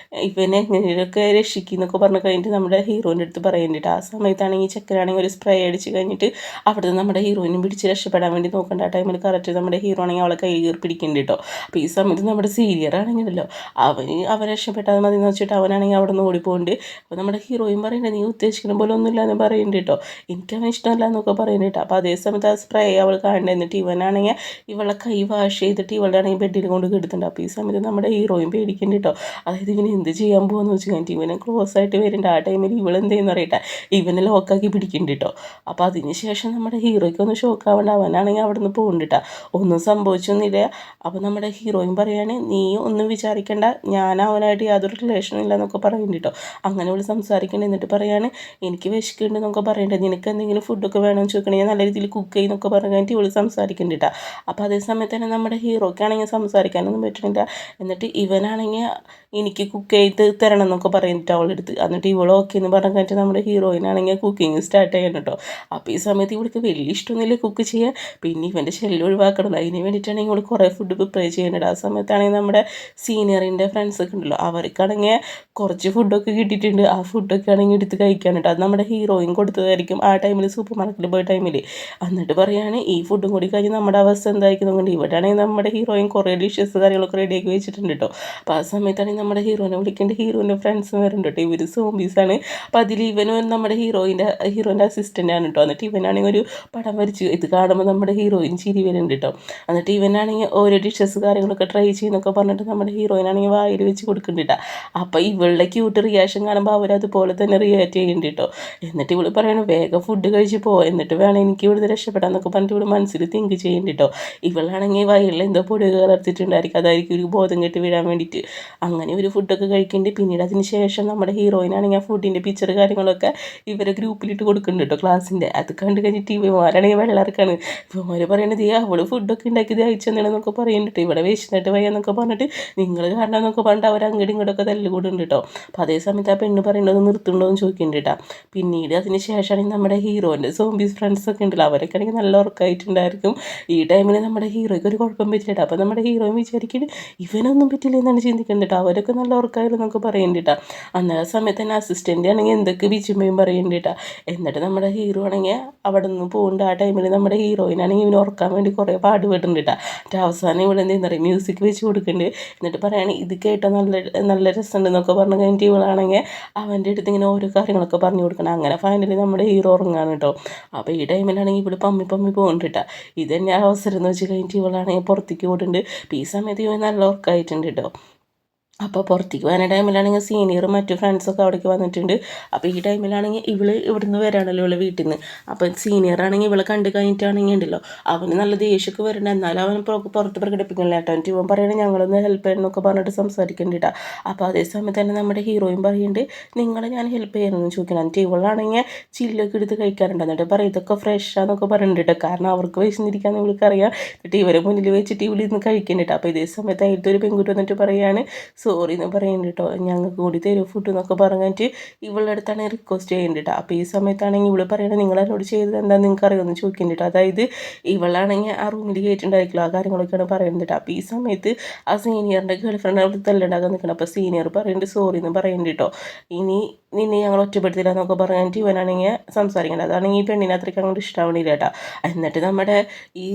ഇവനെ എങ്ങനെയൊക്കെ രക്ഷിക്കുന്നൊക്കെ പറഞ്ഞ് കഴിഞ്ഞിട്ട് നമ്മുടെ ഹീറോയിൻ്റെ അടുത്ത് പറയുന്നുണ്ട്. ആ സമയത്താണെങ്കിൽ ചെക്കനാണെങ്കിൽ ഒരു സ്പ്രേ അടിച്ച് കഴിഞ്ഞിട്ട് അവിടുന്ന് നമ്മുടെ ഹീറോയിനും പിടിച്ച് രക്ഷപ്പെടാൻ വേണ്ടി നോക്കേണ്ട. ആ ടൈമിൽ കറക്റ്റ് നമ്മുടെ ഹീറോ ആണെങ്കിൽ അവളെ കൈ പിടിക്കുന്നുണ്ട് കേട്ടോ. അപ്പോൾ ഈ സമയത്ത് നമ്മുടെ സീനിയറാണെങ്കിലല്ലോ അവൻ രക്ഷപ്പെട്ടാൽ മതി എന്ന് വെച്ചിട്ട് അവനാണെങ്കിൽ അവിടെ നിന്ന് ഓടിപ്പോണ്ട്. അപ്പോൾ നമ്മുടെ ഹീറോയും പറയുന്നുണ്ട് നീ ഉദ്ദേശിക്കുന്ന പോലെ ഒന്നുമില്ല എന്ന് പറയുന്നുണ്ട് കേട്ടോ. എനിക്കവൻ ഇഷ്ടമല്ല എന്നൊക്കെ പറയുന്നുണ്ട് കേട്ടോ. അപ്പോൾ അതേ സമയത്ത് ആ സ്പ്രേ അവൾ കാണുന്നത്. എന്നിട്ട് ഇവനാണെങ്കിൽ ഇവളെ കൈ വാഷ് ചെയ്തിട്ട് ഇവളുടെ ആണെങ്കിൽ ബെഡിൽ കൊണ്ട് കിടത്തുന്നുണ്ട്. അപ്പോൾ ഈ സമയത്ത് നമ്മുടെ ഹീറോയും പേടിക്കുന്നുണ്ട് കേട്ടോ. അതായത് ഇവന് എന്ത് ചെയ്യാൻ പോകുമെന്ന് വെച്ച് കഴിഞ്ഞിട്ട് ഇവനെ ക്ലോസ് ആയിട്ട് വരുന്നുണ്ട്. ആ ടൈമിൽ ഇവളെന്തെന്ന് അറിയട്ടെ ഇവനെ ലോക്കാക്കി പിടിക്കുന്നുണ്ട് കേട്ടോ. അപ്പോൾ അതിന് ശേഷം നമ്മുടെ ഹീറോയ്ക്ക് ഒന്ന് ഷോക്ക് ആവേണ്ട, അവനാണെങ്കിൽ അവിടെ നിന്ന് പോകുന്നുണ്ട്. ഒന്നും സംഭവിച്ചൊന്നുമില്ല. അപ്പോൾ നമ്മുടെ ഹീറോയും പറയാണ് നീ ഒന്നും വിചാരിക്കേണ്ട, ഞാൻ അവനായിട്ട് യാതൊരു റിലേഷനും ഇല്ല എന്നൊക്കെ പറയുന്നുണ്ട് കേട്ടോ. അങ്ങനെ അവൾ സംസാരിക്കേണ്ടത്. എന്നിട്ട് പറയാണ് എനിക്ക് വിശക്കുന്നുണ്ട് എന്നൊക്കെ പറയേണ്ടത്, നിനക്ക് എന്തെങ്കിലും ഫുഡൊക്കെ വേണമെന്ന് ചോദിക്കണേ ഞാൻ നല്ല രീതിയിൽ കുക്ക് ചെയ്യുന്നൊക്കെ പറഞ്ഞിട്ട് ഇവൾ സംസാരിക്കുന്നുണ്ട്. അപ്പോൾ അതേ സമയത്ത് തന്നെ നമ്മുടെ ഹീറോയ്ക്കാണെങ്കിൽ സംസാരിക്കാനൊന്നും പറ്റുന്നില്ല. എന്നിട്ട് ഇവനാണെങ്കിൽ എനിക്ക് കുക്ക് ചെയ്ത് തരണം എന്നൊക്കെ പറയുന്നിട്ട് അവളെടുത്ത്. എന്നിട്ട് ഇവൾ ഓക്കെ എന്ന് പറഞ്ഞിട്ട് നമ്മുടെ ഹീറോയിനാണെങ്കിൽ കുക്കിങ് സ്റ്റാർട്ട് ചെയ്യണം കേട്ടോ. അപ്പോൾ ഈ സമയത്ത് ഇവൾക്ക് വലിയ ഇഷ്ടമൊന്നുമില്ല കുക്ക് ചെയ്യാൻ. പിന്നെ ഇവൻ്റെ ശല്യം ഒഴിവാക്കണമല്ലോ, അതിന് വേണ്ടിയിട്ടാണെങ്കിൽ ഇവൾ കുറേ ഫുഡ് പ്രിപ്പയർ ചെയ്യുന്നുണ്ട്. ആ സമയത്താണെങ്കിൽ നമ്മുടെ സീനിയറിൻ്റെ ഫ്രണ്ട്സൊക്കെ ഉണ്ടല്ലോ, അവർക്കാണെങ്കിൽ കുറച്ച് ഫുഡൊക്കെ കിട്ടിയിട്ടുണ്ട്. ആ ഫുഡൊക്കെ ആണെങ്കിൽ എടുത്ത് കഴിക്കാനുണ്ട്. അത് നമ്മുടെ ഹീറോയിൻ കൊടുത്തതായിരിക്കും ആ ടൈമിൽ സൂപ്പർ മാർക്കറ്റിൽ പോയ ടൈമിൽ. എന്നിട്ട് പറയുകയാണ് ഈ ഫുഡും കൂടി കഴിഞ്ഞ് നമ്മുടെ അവസ്ഥ എന്തായിരിക്കുന്നുണ്ട്. ഇവിടെ ആണെങ്കിൽ നമ്മുടെ ഹീറോയിൻ കുറേ ഡിഷസ് കാര്യങ്ങളൊക്കെ റെഡിയാക്കി വെച്ചിട്ടുണ്ട് കേട്ടോ. അപ്പോൾ ആ സമയത്താണെങ്കിൽ നമ്മുടെ ഹീറോനെ വിളിക്കേണ്ട ഹീറോയിൻ്റെ ഫ്രണ്ട്സും വരുന്നുണ്ട് കേട്ടോ. ഇവർ സോംബീസാണ്. അപ്പോൾ അതിൽ ഇവനും നമ്മുടെ ഹീറോയിൻ്റെ അസിസ്റ്റൻ്റ് ആണ് കേട്ടോ. എന്നിട്ട് ഇവനാണെങ്കിൽ ഒരു പടം വരച്ച് ഇത് കാണുമ്പോൾ നമ്മുടെ ഹീറോയിൻ ചിരി വരുന്നുണ്ട് കേട്ടോ. എന്നിട്ട് ഇവനാണെങ്കിൽ ഓരോ ഡിഷസ് കാര്യങ്ങളൊക്കെ ട്രൈ ചെയ്യുന്നൊക്കെ പറഞ്ഞിട്ട് നമ്മുടെ ഹീറോയിനാണെങ്കിൽ വായിൽ വെച്ച് കൊടുക്കുന്നുണ്ട്. അപ്പോൾ ഇവളുടെ ക്യൂട്ട് റിയാക്ഷൻ കാണുമ്പോൾ അവരതുപോലെ തന്നെ റിയാക്ട് ചെയ്യുന്നുണ്ട് കേട്ടോ. എന്നിട്ട് ഇവൾ പറയണം വേഗം ഫുഡ് കഴിച്ച് പോ, എന്നിട്ട് വേണം എനിക്ക് ഇവിടുന്ന് രക്ഷപ്പെടാമെന്നൊക്കെ പറഞ്ഞിട്ട് ഇവൾ മനസ്സിൽ തിങ്ക് ചെയ്യുന്നുണ്ട് കേട്ടോ. ഇവളാണെങ്കിൽ വയലിൽ എന്തോ പൊടി കലർത്തിയിട്ടുണ്ടായിരിക്കും, അതായിരിക്കും ഒരു ബോധം കെട്ടി വീഴാൻ വേണ്ടിയിട്ട്. അങ്ങനെ ഒരു ഫുഡൊക്കെ കഴിക്കുന്നുണ്ട്. പിന്നീട് അതിന് ശേഷം നമ്മുടെ ഹീറോയിനാണെങ്കിൽ ആ ഫുഡിൻ്റെ പിക്ചർ കാര്യങ്ങളൊക്കെ ഇവരെ ഗ്രൂപ്പിലിട്ട് കൊടുക്കുന്നുണ്ട് കേട്ടോ ക്ലാസ്സിൻ്റെ. അത് കണ്ട് കഴിഞ്ഞിട്ട് ഇവന്മാരാണെങ്കിൽ വെള്ളർക്കാണ്. ഇവന്മാർ പറയണത് അവൾ ഫുഡൊക്കെ ഉണ്ടാക്കിയത് അയച്ചെന്നൊക്കെ പറയുന്നുണ്ട്. ഇവിടെ വിശന്നിട്ട് വയ്യെന്നൊക്കെ പറഞ്ഞിട്ട് നിങ്ങൾ കാരണം എന്നൊക്കെ പറഞ്ഞിട്ട് അവർ അങ്ങോട്ടും ഇങ്ങോട്ടൊക്കെ തല്ലുകൂടുന്നുണ്ട് കേട്ടോ. അപ്പോൾ അതേ സമയത്ത് ആ പെണ്ണ് പറയുന്നത് നിർത്തുന്നുണ്ടോ എന്ന് ചോദിക്കുന്നുണ്ട് കേട്ടോ. പിന്നീട് അതിന് ശേഷമാണെങ്കിൽ നമ്മുടെ ഹീറോൻ്റെ സോംബീസ് ഫ്രണ്ട്സൊക്കെ ഉണ്ടല്ലോ, അവരൊക്കെ ആണെങ്കിൽ നല്ല ഉറക്കമായിട്ടുണ്ടായിരിക്കും. ഈ ടൈമിൽ നമ്മുടെ ഹീറോയ്ക്ക് ഒരു കുഴപ്പം പറ്റില്ല. അപ്പോൾ നമ്മുടെ ഹീറോയും വിചാരിക്കുന്നത് ഇവനൊന്നും പറ്റില്ല എന്നാണ് ചിന്തിക്കുന്നത് കേട്ടോ. അവരൊക്കെ നല്ല ഉറക്കമായിരുന്നു എന്നൊക്കെ പറയുന്നുണ്ട് കേട്ടോ. അന്നേ സമയത്ത് തന്നെ അസിസ്റ്റൻ്റ് ആണെങ്കിൽ എന്തൊക്കെ ബിച്ചുമ്പയും പറയുന്നുണ്ട് കേട്ടോ. എന്നിട്ട് നമ്മുടെ ഹീറോ ആണെങ്കിൽ അവിടെ നിന്ന് പോകുന്നുണ്ട്. ആ ടൈമിൽ നമ്മുടെ ഹീറോയിനാണെങ്കിൽ ഇവനെ ഉറക്കാൻ വേണ്ടി കുറേ പാടുപെട്ടിട്ടുണ്ട് കേട്ടോ. അവസാനം ഇവിടെ എന്താ പറയുക മ്യൂസിക് വെച്ച് കൊടുക്കുന്നുണ്ട്. എന്നിട്ട് പറയുകയാണെങ്കിൽ ഇത് കേട്ടോ നല്ല നല്ല രസമുണ്ടെന്നൊക്കെ പറഞ്ഞു കഴിഞ്ഞിട്ട് ഇവളാണെങ്കിൽ അവൻ്റെ അടുത്ത് ഇങ്ങനെ ഓരോ കാര്യങ്ങളൊക്കെ പറഞ്ഞു കൊടുക്കണം. അങ്ങനെ ഫൈനലി നമ്മുടെ ഹീറോ ഉറങ്ങാണ് കേട്ടോ. അപ്പോൾ ഈ ടൈമിലാണെങ്കിൽ ഇവിടെ പമ്മി പോകുന്നുണ്ട് കേട്ടോ. ഇത് തന്നെ അവസരം എന്ന് വെച്ച് കഴിഞ്ഞിട്ട് ഇവളാണെങ്കിൽ പുറത്തേക്ക് പോയിട്ടുണ്ട്. അപ്പോൾ ഈ സമയത്ത് ഇവൻ നല്ല ഉറക്കമായിട്ടുണ്ട് കേട്ടോ. അപ്പോൾ പുറത്തേക്ക് വരുന്ന ടൈമിലാണെങ്കിൽ സീനിയറും മറ്റു ഫ്രണ്ട്സൊക്കെ അവിടേക്ക് വന്നിട്ടുണ്ട്. അപ്പോൾ ഈ ടൈമിലാണെങ്കിൽ ഇവള് ഇവിടുന്ന് വരാണല്ലോ ഇവളെ വീട്ടിൽ നിന്ന്. അപ്പോൾ സീനിയറാണെങ്കിൽ ഇവളെ കണ്ടു കഴിഞ്ഞിട്ടാണെങ്കിൽ ഉണ്ടല്ലോ അവന് നല്ല ദേഷ്യമൊക്കെ വരുന്നുണ്ട്. എന്നാലും അവൻ പുറത്ത് പ്രകടിപ്പിക്കണില്ല കേട്ടോ. എന്നിട്ട് ഇവൻ പറയണത് ഞങ്ങളൊന്ന് ഹെൽപ്പ് ചെയ്യണമെന്നൊക്കെ പറഞ്ഞിട്ട് സംസാരിക്കേണ്ടിട്ടാ. അപ്പോൾ അതേ സമയത്ത് തന്നെ നമ്മുടെ ഹീറോയും പറയുന്നുണ്ട് നിങ്ങളെ ഞാൻ ഹെൽപ്പ് ചെയ്യണമെന്ന് ചോദിക്കണം. എന്നിട്ട് ഇവളാണെങ്കിൽ ചില്ലൊക്കെ എടുത്ത് കഴിക്കാറുണ്ട്. എന്നിട്ട് പറയും ഇതൊക്കെ ഫ്രഷാന്നൊക്കെ പറയുന്നുണ്ട്. കാരണം അവർക്ക് വിശന്നിരിക്കാന്ന് ഇവൾക്കറിയാം. എന്നിട്ട് ഇവരെ മുന്നിൽ വെച്ചിട്ട് ഇവളിന്ന് കഴിക്കുന്നുണ്ട്. അപ്പോൾ ഇതേ സമയത്ത് അതിലത്തെ ഒരു പെൺകുട്ടി വന്നിട്ട് പറയാണ് സോറി എന്ന് പറയുന്നുണ്ട് കേട്ടോ, ഞങ്ങൾക്ക് കൂടി തരും ഫുഡ് എന്നൊക്കെ പറഞ്ഞിട്ട് ഇവളുടെ അടുത്താണ് റിക്വസ്റ്റ് ചെയ്യുന്നുണ്ട് കേട്ടോ. അപ്പോൾ ഈ സമയത്താണെങ്കിൽ ഇവള് പറയണത് നിങ്ങൾ എന്നോട് ചെയ്തത് എന്താണെന്ന് നിങ്ങൾക്ക് അറിയുമെന്ന് ചോദിക്കുന്നുണ്ട് കേട്ടോ. അതായത് ഇവളാണെങ്കിൽ ആ റൂമിൽ കയറ്റിണ്ടായിരിക്കില്ല ആ കാര്യങ്ങളൊക്കെയാണ് പറയുന്നത് കേട്ടോ. അപ്പോൾ ഈ സമയത്ത് ആ സീനിയറിൻ്റെ ഗേൾ ഫ്രണ്ട് അവിടെ തല്ലുണ്ടാക്കാൻ നിൽക്കണം. അപ്പോൾ സീനിയർ പറയുന്നുണ്ട് സോറി എന്ന് പറയുന്നുണ്ട് കേട്ടോ. ഇനി നിന്നെ ഞങ്ങൾ ഒറ്റപ്പെടുത്തില്ല എന്നൊക്കെ പറഞ്ഞിട്ട് ഇവനാണെങ്കിൽ സംസാരിക്കേണ്ടത്. അതാണെങ്കിൽ ഈ പെണ്ണിനെ അത്രയ്ക്ക് അങ്ങോട്ട് ഇഷ്ടമാവണില്ല കേട്ടോ. എന്നിട്ട് നമ്മുടെ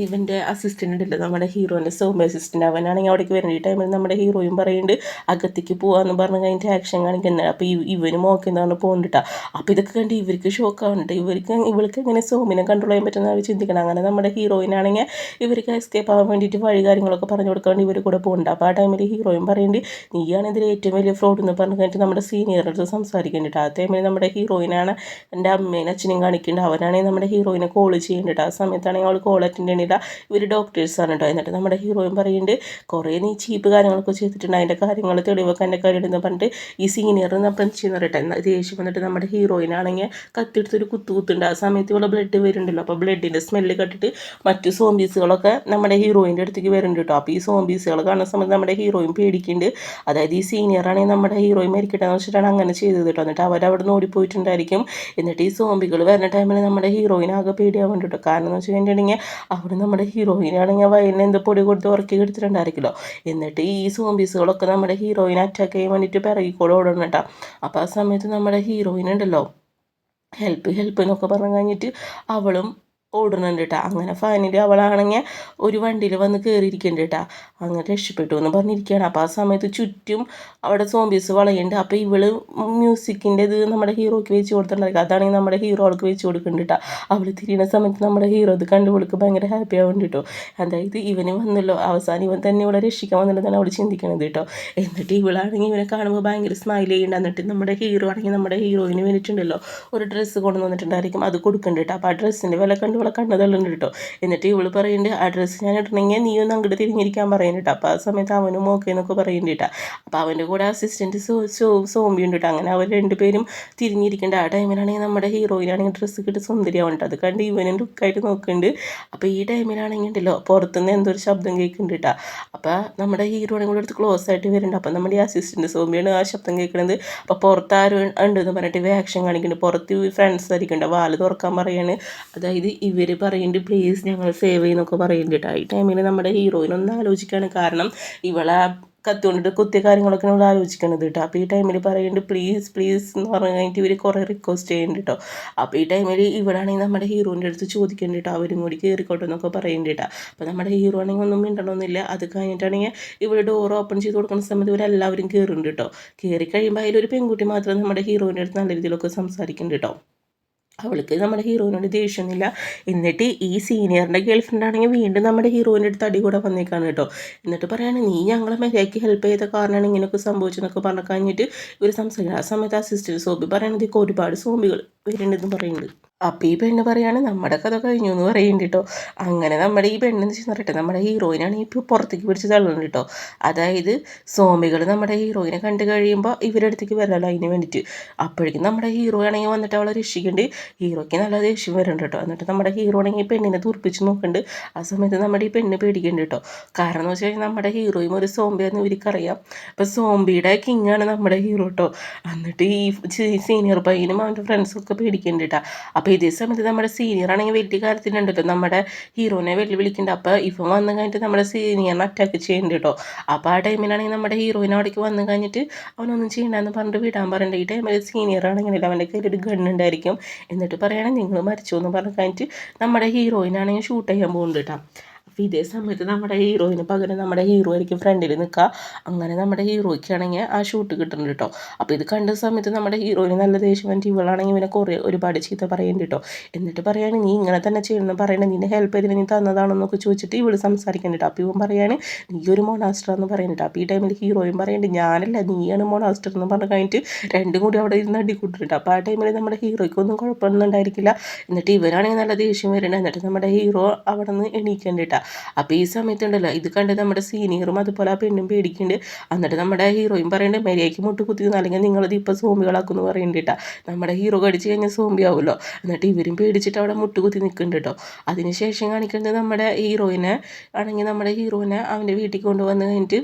ഇവൻ്റെ അസിസ്റ്റൻ്റ് ഉണ്ടല്ലോ നമ്മുടെ ഹീറോൻ്റെ സോമ അസിസ്റ്റൻ്റ് അവനാണെങ്കിൽ അവിടേക്ക് വരുന്ന ഈ ടൈമിൽ നമ്മുടെ ഹീറോയും പറയുന്നുണ്ട് അകത്തേക്ക് പോകാമെന്ന് പറഞ്ഞ് കഴിഞ്ഞിട്ട് ആക്ഷൻ കാണിക്കുന്നത്. അപ്പോൾ ഇവന് മോക്കെന്താണ് പോകുന്നുണ്ടാ. അപ്പോൾ ഇതൊക്കെ കണ്ട് ഇവർക്ക് ഷോക്കാവുന്നുണ്ട്. ഇവൾക്ക് എങ്ങനെ സോമിനെ കൺട്രോൾ ചെയ്യാൻ പറ്റുന്ന അവർ ചിന്തിക്കണം. അങ്ങനെ നമ്മുടെ ഹീറോയിനാണെങ്കിൽ ഇവർക്ക് എസ്കേപ്പ് ആവാൻ വേണ്ടിയിട്ട് വഴി കാര്യങ്ങളൊക്കെ പറഞ്ഞു കൊടുക്കാൻ വേണ്ടി ഇവർ കൂടെ പോകുന്നുണ്ട്. അപ്പോൾ ആ ടൈമിൽ ഹീറോയും പറയുന്നുണ്ട് നീയാണ് ഇതിൽ ഏറ്റവും വലിയ ഫ്രോഡ് എന്ന് പറഞ്ഞു കഴിഞ്ഞിട്ട് നമ്മുടെ സീനിയറിൻ്റെ അടുത്ത് സംസാരിക്കുന്നുണ്ട്. ആ ടൈമിൽ നമ്മുടെ ഹീറോയിനാണ് എൻ്റെ അമ്മേനെ അച്ഛനും കാണിക്കുന്നുണ്ട്. അവനാണെങ്കിൽ നമ്മുടെ ഹീറോയിനെ കോൾ ചെയ്യുന്നുണ്ട്. ആ സമയത്താണെങ്കിൽ അവൾ കോൾ അറ്റൻഡ് ചെയ്യണില്ല. ഇവർ ഡോക്ടേഴ്സാണ് കേട്ടോ. എന്നിട്ട് നമ്മുടെ ഹീറോയും പറയുന്നുണ്ട് കുറേ നീ ചീപ്പ് കാര്യങ്ങളൊക്കെ ചെയ്തിട്ടുണ്ട് അതിൻ്റെ കാര്യങ്ങൾ തെളിവൊക്കെ എൻ്റെ കാര്യമെന്ന് പറഞ്ഞിട്ട് ഈ സീനിയർ അപ്പം ചെയ്യുന്ന പറയട്ടെ ദേഷ്യം വന്നിട്ട് നമ്മുടെ ഹീറോയിനാണെങ്കിൽ കത്തിയെടുത്തൊരു കുത്തുണ്ട്. ആ സമയത്ത് ഇവിടെ ബ്ലഡ് വരുന്നുണ്ടല്ലോ. അപ്പോൾ ബ്ലഡിൻ്റെ സ്മെല്ല് കണ്ടിട്ട് മറ്റു സോംബീസുകളൊക്കെ നമ്മുടെ ഹീറോയിൻ്റെ അടുത്തേക്ക് വരുന്നുണ്ട് കേട്ടോ. അപ്പോൾ ഈ സോംബീസുകൾ കാണുന്ന സമയത്ത് നമ്മുടെ ഹീറോയിൻ പേടിക്കുന്നുണ്ട്. അതായത് ഈ സീനിയറാണെങ്കിൽ നമ്മുടെ ഹീറോയിൻ മരിക്കട്ടെ എന്ന് വെച്ചിട്ടാണ് അങ്ങനെ ചെയ്തത് കേട്ടോ. എന്നിട്ട് അവരവിടെ നിന്ന് ഓടിപ്പോയിട്ടുണ്ടായിരിക്കും. എന്നിട്ട് ഈ സോംബികൾ വരുന്ന ടൈമിൽ നമ്മുടെ ഹീറോയിൻ ആകെ പേടിയാവാൻ കേട്ടോ. കാരണം എന്ന് വെച്ച് കഴിഞ്ഞിട്ടുണ്ടെങ്കിൽ അവിടെ നമ്മുടെ ഹീറോയിനാണെങ്കിൽ വയലിന് എന്ത് പൊടി കൊടുത്ത് ഉറക്കി എടുത്തിട്ടുണ്ടായിരിക്കുമല്ലോ. എന്നിട്ട് ഈ സോംബീസുകളൊക്കെ നമ്മുടെ ഹീറോയിനെ അറ്റാക്ക് ചെയ്യാൻ വേണ്ടിയിട്ട് പിറകിക്കൂടെ ഓടണം കേട്ടോ. അപ്പോൾ ആ സമയത്ത് നമ്മുടെ ഹീറോയിൻ ഉണ്ടല്ലോ ഹെൽപ്പ് എന്നൊക്കെ പറഞ്ഞു കഴിഞ്ഞിട്ട് അവളും ഓടുന്നുണ്ട് കേട്ടോ. അങ്ങനെ ഫൈനലി അവളാണെങ്കിൽ ഒരു വണ്ടിയിൽ വന്ന് കയറിയിരിക്കുന്നുണ്ട് കേട്ടോ. അങ്ങനെ രക്ഷപ്പെട്ടു എന്ന് പറഞ്ഞിരിക്കുകയാണ്. അപ്പോൾ ആ സമയത്ത് ചുറ്റും അവിടെ സോംബീസ് വളയുണ്ട്. അപ്പോൾ ഇവള് മ്യൂസിക്കിൻ്റെ ഇത് നമ്മുടെ ഹീറോയ്ക്ക് വെച്ച് കൊടുത്തിട്ടുണ്ടായിരിക്കും. അതാണെങ്കിൽ നമ്മുടെ ഹീറോ അവൾക്ക് വെച്ച് കൊടുക്കുന്നുണ്ട് കേട്ടോ. അവൾ തിരിയുന്ന സമയത്ത് നമ്മുടെ ഹീറോ ഇത് കണ്ട് അവൾക്ക് ഭയങ്കര ഹാപ്പി ആവുന്നുണ്ട് കേട്ടോ. അതായത് ഇവന് വന്നല്ലോ അവസാനം ഇവൻ തന്നെ ഇവിടെ രക്ഷിക്കാൻ വന്നിട്ടാണ് അവൾ ചിന്തിക്കണത് കേട്ടോ. എന്നിട്ട് ഇവളാണെങ്കിൽ ഇവനെ കാണുമ്പോൾ ഭയങ്കര സ്മൈൽ ചെയ്യുന്നുണ്ട്. എന്നിട്ട് നമ്മുടെ ഹീറോ ആണെങ്കിൽ നമ്മുടെ ഹീറോയിന് വേണ്ടിയിട്ടുണ്ടല്ലോ ഒരു ഡ്രസ്സ് കൊണ്ടു വന്നിട്ടുണ്ടായിരിക്കും. അത് കൊടുക്കുന്നുണ്ട് കേട്ടോ. അപ്പോൾ ആ ഡ്രസ്സിൻ്റെ വില കണ്ട് ഇവളെ കണ്ണതള്ളുണ്ട് കേട്ടോ. എന്നിട്ട് ഇവള് പറയുന്നുണ്ട് ആ ഡ്രസ്സ് ഞാൻ ഇടണമെങ്കിൽ നീ ഒന്ന് അങ്ങോട്ട് തിരിഞ്ഞിരിക്കാൻ പറയുന്നുണ്ട്. അപ്പോൾ ആ സമയത്ത് അവനും ഓക്കെ എന്നൊക്കെ പറയുന്നുണ്ട് കേട്ടോ. അപ്പോൾ അവൻ്റെ കൂടെ അസിസ്റ്റൻറ്റ് സോംബി ഉണ്ട് കേട്ടോ. അങ്ങനെ അവർ രണ്ടുപേരും തിരിഞ്ഞിരിക്കേണ്ട ആ ടൈമിലാണെങ്കിൽ നമ്മുടെ ഹീറോയിനാണെങ്കിൽ ഡ്രസ്സ് കിട്ടി സുന്ദരിയാവുന്നുണ്ട്. അത് കണ്ട് ഇവനും ലുക്കായിട്ട് നോക്കുന്നുണ്ട്. അപ്പോൾ ഈ ടൈമിലാണെങ്കിൽ ഉണ്ടല്ലോ പുറത്തുനിന്ന് എന്തോ ഒരു ശബ്ദം കേൾക്കുന്നുണ്ട് കേട്ടോ. അപ്പോൾ നമ്മുടെ ഹീറോയിനെ കൂടെ അടുത്ത് ക്ലോസ് ആയിട്ട് വരുന്നുണ്ട്. അപ്പോൾ നമ്മുടെ ഈ അസിസ്റ്റൻറ്റ് സോംബിയാണ് ആ ശബ്ദം കേൾക്കുന്നത്. അപ്പോൾ പുറത്ത് ആരും ഉണ്ടെന്ന് പറഞ്ഞിട്ട് ആക്ഷൻ കാണിക്കുന്നുണ്ട്. പുറത്ത് ഫ്രണ്ട്സ് ആയിരിക്കുന്നുണ്ട്. വാല് തുറക്കാൻ പറയാണ്. അതായത് ഇവർ പറയുന്നുണ്ട് പ്ലീസ് ഞങ്ങൾ സേവ് ചെയ്യുന്നൊക്കെ പറയുന്നുണ്ട് കേട്ടോ. ഈ ടൈമിൽ നമ്മുടെ ഹീറോയിനൊന്ന് ആലോചിക്കുകയാണ്. കാരണം ഇവളെ കത്തുകൊണ്ടിട്ട് കുത്തിയ കാര്യങ്ങളൊക്കെ നമ്മൾ ആലോചിക്കണത് കേട്ടോ. അപ്പോൾ ഈ ടൈമിൽ പറയുന്നുണ്ട് പ്ലീസ് എന്ന് പറഞ്ഞു കഴിഞ്ഞിട്ട് ഇവർ കുറേ റിക്വസ്റ്റ് ചെയ്യുന്നുണ്ട് കേട്ടോ. അപ്പോൾ ഈ ടൈമിൽ ഇവളാണെങ്കിൽ നമ്മുടെ ഹീറോൻ്റെ അടുത്ത് ചോദിക്കുന്നുണ്ട് കേട്ടോ അവരും കൂടി കയറിക്കോട്ടെ എന്നൊക്കെ പറയുന്നുണ്ട് കേട്ടോ. അപ്പോൾ നമ്മുടെ ഹീറോ ആണെങ്കിൽ ഒന്നും മിണ്ടണമെന്നില്ല. അത് കഴിഞ്ഞിട്ടാണെങ്കിൽ ഇവിടെ ഡോർ ഓപ്പൺ ചെയ്ത് കൊടുക്കുന്ന സമയത്ത് ഇവരെല്ലാവരും കയറുന്നുണ്ട് കേട്ടോ. കയറി കഴിയുമ്പോൾ അതിലൊരു പെൺകുട്ടി മാത്രം നമ്മുടെ ഹീറോൻ്റെ അടുത്ത് നല്ല രീതിയിലൊക്കെ സംസാരിക്കുന്നുണ്ട് കേട്ടോ. അവൾക്ക് നമ്മുടെ ഹീറോയിനോട് ദേഷ്യമൊന്നുമില്ല. എന്നിട്ട് ഈ സീനിയറിൻ്റെ ഗേൾ ഫ്രണ്ട് ആണെങ്കിൽ വീണ്ടും നമ്മുടെ ഹീറോയിൻ്റെ അടുത്ത് അടി കൂടെ വന്നേക്കാണ് കേട്ടോ. എന്നിട്ട് പറയാണ് നീ ഞങ്ങളെ മര്യാദയ്ക്ക് ഹെൽപ്പ് ചെയ്ത കാരണമാണ് ഇങ്ങനെയൊക്കെ സംഭവിച്ചെന്നൊക്കെ പറഞ്ഞു കഴിഞ്ഞിട്ട് ഇവർ സംസാരിക്കുന്നത്. ആ സമയത്ത് അസിസ്റ്റൻറ്റ് സോബി പറയണത് ഒരുപാട് സോംബികൾ വരുന്നുണ്ടെന്ന് പറയുന്നുണ്ട്. അപ്പോൾ ഈ പെണ്ണ് പറയാണ് നമ്മുടെ കഥ കഴിഞ്ഞു എന്ന് പറയുന്നുണ്ട് കേട്ടോ. അങ്ങനെ നമ്മുടെ ഈ പെണ്ണെന്ന് വെച്ച് പറയട്ടെ നമ്മുടെ ഹീറോയിനാണ് ഇപ്പോൾ പുറത്തേക്ക് പിടിച്ച് തള്ളുന്നുണ്ട് കേട്ടോ. അതായത് സോംബികൾ നമ്മുടെ ഹീറോയിനെ കണ്ടു കഴിയുമ്പോൾ ഇവരുടെ അടുത്തേക്ക് വരാമല്ലോ അതിന് വേണ്ടിയിട്ട്. അപ്പോഴേക്കും നമ്മുടെ ഹീറോ ആണെങ്കിൽ വന്നിട്ട് അവളെ രക്ഷിക്കുന്നുണ്ട്. ഹീറോയ്ക്ക് നല്ല ദേഷ്യം വരുന്നുണ്ട് കേട്ടോ. എന്നിട്ട് നമ്മുടെ ഹീറോ ആണെങ്കിൽ പെണ്ണിനെ തുറപ്പിച്ച് നോക്കുന്നുണ്ട്. ആ സമയത്ത് നമ്മുടെ ഈ പെണ്ണ് പേടിക്കുന്നുണ്ട് കേട്ടോ. കാരണം എന്ന് വെച്ച് കഴിഞ്ഞാൽ നമ്മുടെ ഹീറോയും ഒരു സോംബിയാന്ന് ഇവർക്കറിയാം. അപ്പോൾ സോംബിയുടെ കിങ്ങാണ് നമ്മുടെ ഹീറോ കേട്ടോ. എന്നിട്ട് ഈ സീനിയർ പയ്യനും അവൻ്റെ ഫ്രണ്ട്സൊക്കെ പേടിക്കുന്നുണ്ട് കേട്ടോ. അപ്പോൾ ഇതേ സമയത്ത് നമ്മുടെ സീനിയർ ആണെങ്കിൽ വലിയ കാര്യത്തിലുണ്ടല്ലോ നമ്മുടെ ഹീറോനെ വെല്ലുവിളിക്കുന്നുണ്ട്. അപ്പോൾ ഇവൻ വന്നു കഴിഞ്ഞിട്ട് നമ്മുടെ സീനിയറിനെ അറ്റാക്ക് ചെയ്യുന്നുണ്ട് കേട്ടോ. അപ്പോൾ ആ ടൈമിലാണെങ്കിൽ നമ്മുടെ ഹീറോയിനെ അവിടേക്ക് വന്നു കഴിഞ്ഞിട്ട് അവനൊന്നും ചെയ്യണ്ടെന്ന് പറഞ്ഞിട്ട് വിടാൻ പറയണ്ട. ഈ ടൈമിൽ സീനിയർ ആണെങ്കിലല്ല അവൻ്റെ കയ്യിൽ ഒരു ഗണ്ണുണ്ടായിരിക്കും. എന്നിട്ട് പറയുകയാണെങ്കിൽ നിങ്ങൾ മരിച്ചു എന്ന് പറഞ്ഞു കഴിഞ്ഞിട്ട് നമ്മുടെ ഹീറോയിനാണെങ്കിൽ ഷൂട്ട് ചെയ്യാൻ പോകുന്നുണ്ട് കേട്ടോ. അപ്പോൾ ഇതേ സമയത്ത് നമ്മുടെ ഹീറോയിന് പകരം നമ്മുടെ ഹീറോ ആയിരിക്കും ഫ്രണ്ടിൽ നിൽക്കുക. അങ്ങനെ നമ്മുടെ ഹീറോയ്ക്കാണെങ്കിൽ ആ ഷൂട്ട് കിട്ടുന്നുണ്ട് കേട്ടോ. അപ്പോൾ ഇത് കണ്ട സമയത്ത് നമ്മുടെ ഹീറോയിന് നല്ല ദേഷ്യം വന്നിട്ട് ഇവളാണെങ്കിൽ ഇവനെ കുറേ ഒരുപാട് ചീത്ത പറയുന്നുണ്ട് കേട്ടോ. എന്നിട്ട് പറയാണ് നീ ഇങ്ങനെ തന്നെ ചെയ്യണം പറയണേ, നിന്നെ ഹെൽപ്പ് ചെയ്തിട്ട് നീ തന്നതാണെന്നൊക്കെ ചോദിച്ചിട്ട് ഇവള് സംസാരിക്കുന്നുണ്ട്. അപ്പോൾ ഇവൻ പറയാണ് നീ ഒരു മൊണാസ്റ്റർ എന്ന് പറയുന്നുണ്ട്. അപ്പോൾ ഈ ടൈമിൽ ഹീറോയും പറയുന്നുണ്ട് ഞാനല്ല നീയാണ് മൊണാസ്റ്റർ എന്ന് പറഞ്ഞ് കഴിഞ്ഞിട്ട് രണ്ടും കൂടി അവിടെ ഇരുന്ന് അടിക്കൂട്ടിട്ടുണ്ട്. അപ്പോൾ ആ ടൈമിൽ നമ്മുടെ ഹീറോയ്ക്കൊന്നും കുഴപ്പമൊന്നും ഉണ്ടായിരിക്കില്ല. എന്നിട്ട് ഇവരാണെങ്കിൽ നല്ല ദേഷ്യം വരുന്നുണ്ട്. എന്നിട്ട് നമ്മുടെ ഹീറോ അവിടെ നിന്ന് എണീക്കണ്ടിട്ടാ. അപ്പോൾ ഈ സമയത്തുണ്ടല്ലോ ഇത് കണ്ട് നമ്മുടെ സീനിയറും അതുപോലെ ആ പെണ്ണും പേടിക്കുന്നുണ്ട്. എന്നിട്ട് നമ്മുടെ ഹീറോയും പറയുന്നുണ്ട് മര്യാദയ്ക്ക് മുട്ട് കുത്തി അല്ലെങ്കിൽ നിങ്ങളിത് ഇപ്പോൾ സോംബികളാക്കുമെന്ന് പറയുന്നുണ്ട്. നമ്മുടെ ഹീറോ കടിച്ച് കഴിഞ്ഞാൽ സോംബി ആവുമല്ലോ. എന്നിട്ട് ഇവരും പേടിച്ചിട്ട് അവിടെ മുട്ടുകുത്തി നിൽക്കുന്നുണ്ട് കേട്ടോ. അതിനുശേഷം കാണിക്കുന്നത് നമ്മുടെ ഹീറോയിനെ ആണെങ്കിൽ നമ്മുടെ ഹീറോയിനെ അവൻ്റെ വീട്ടിൽ കൊണ്ടുവന്ന് കഴിഞ്ഞിട്ട്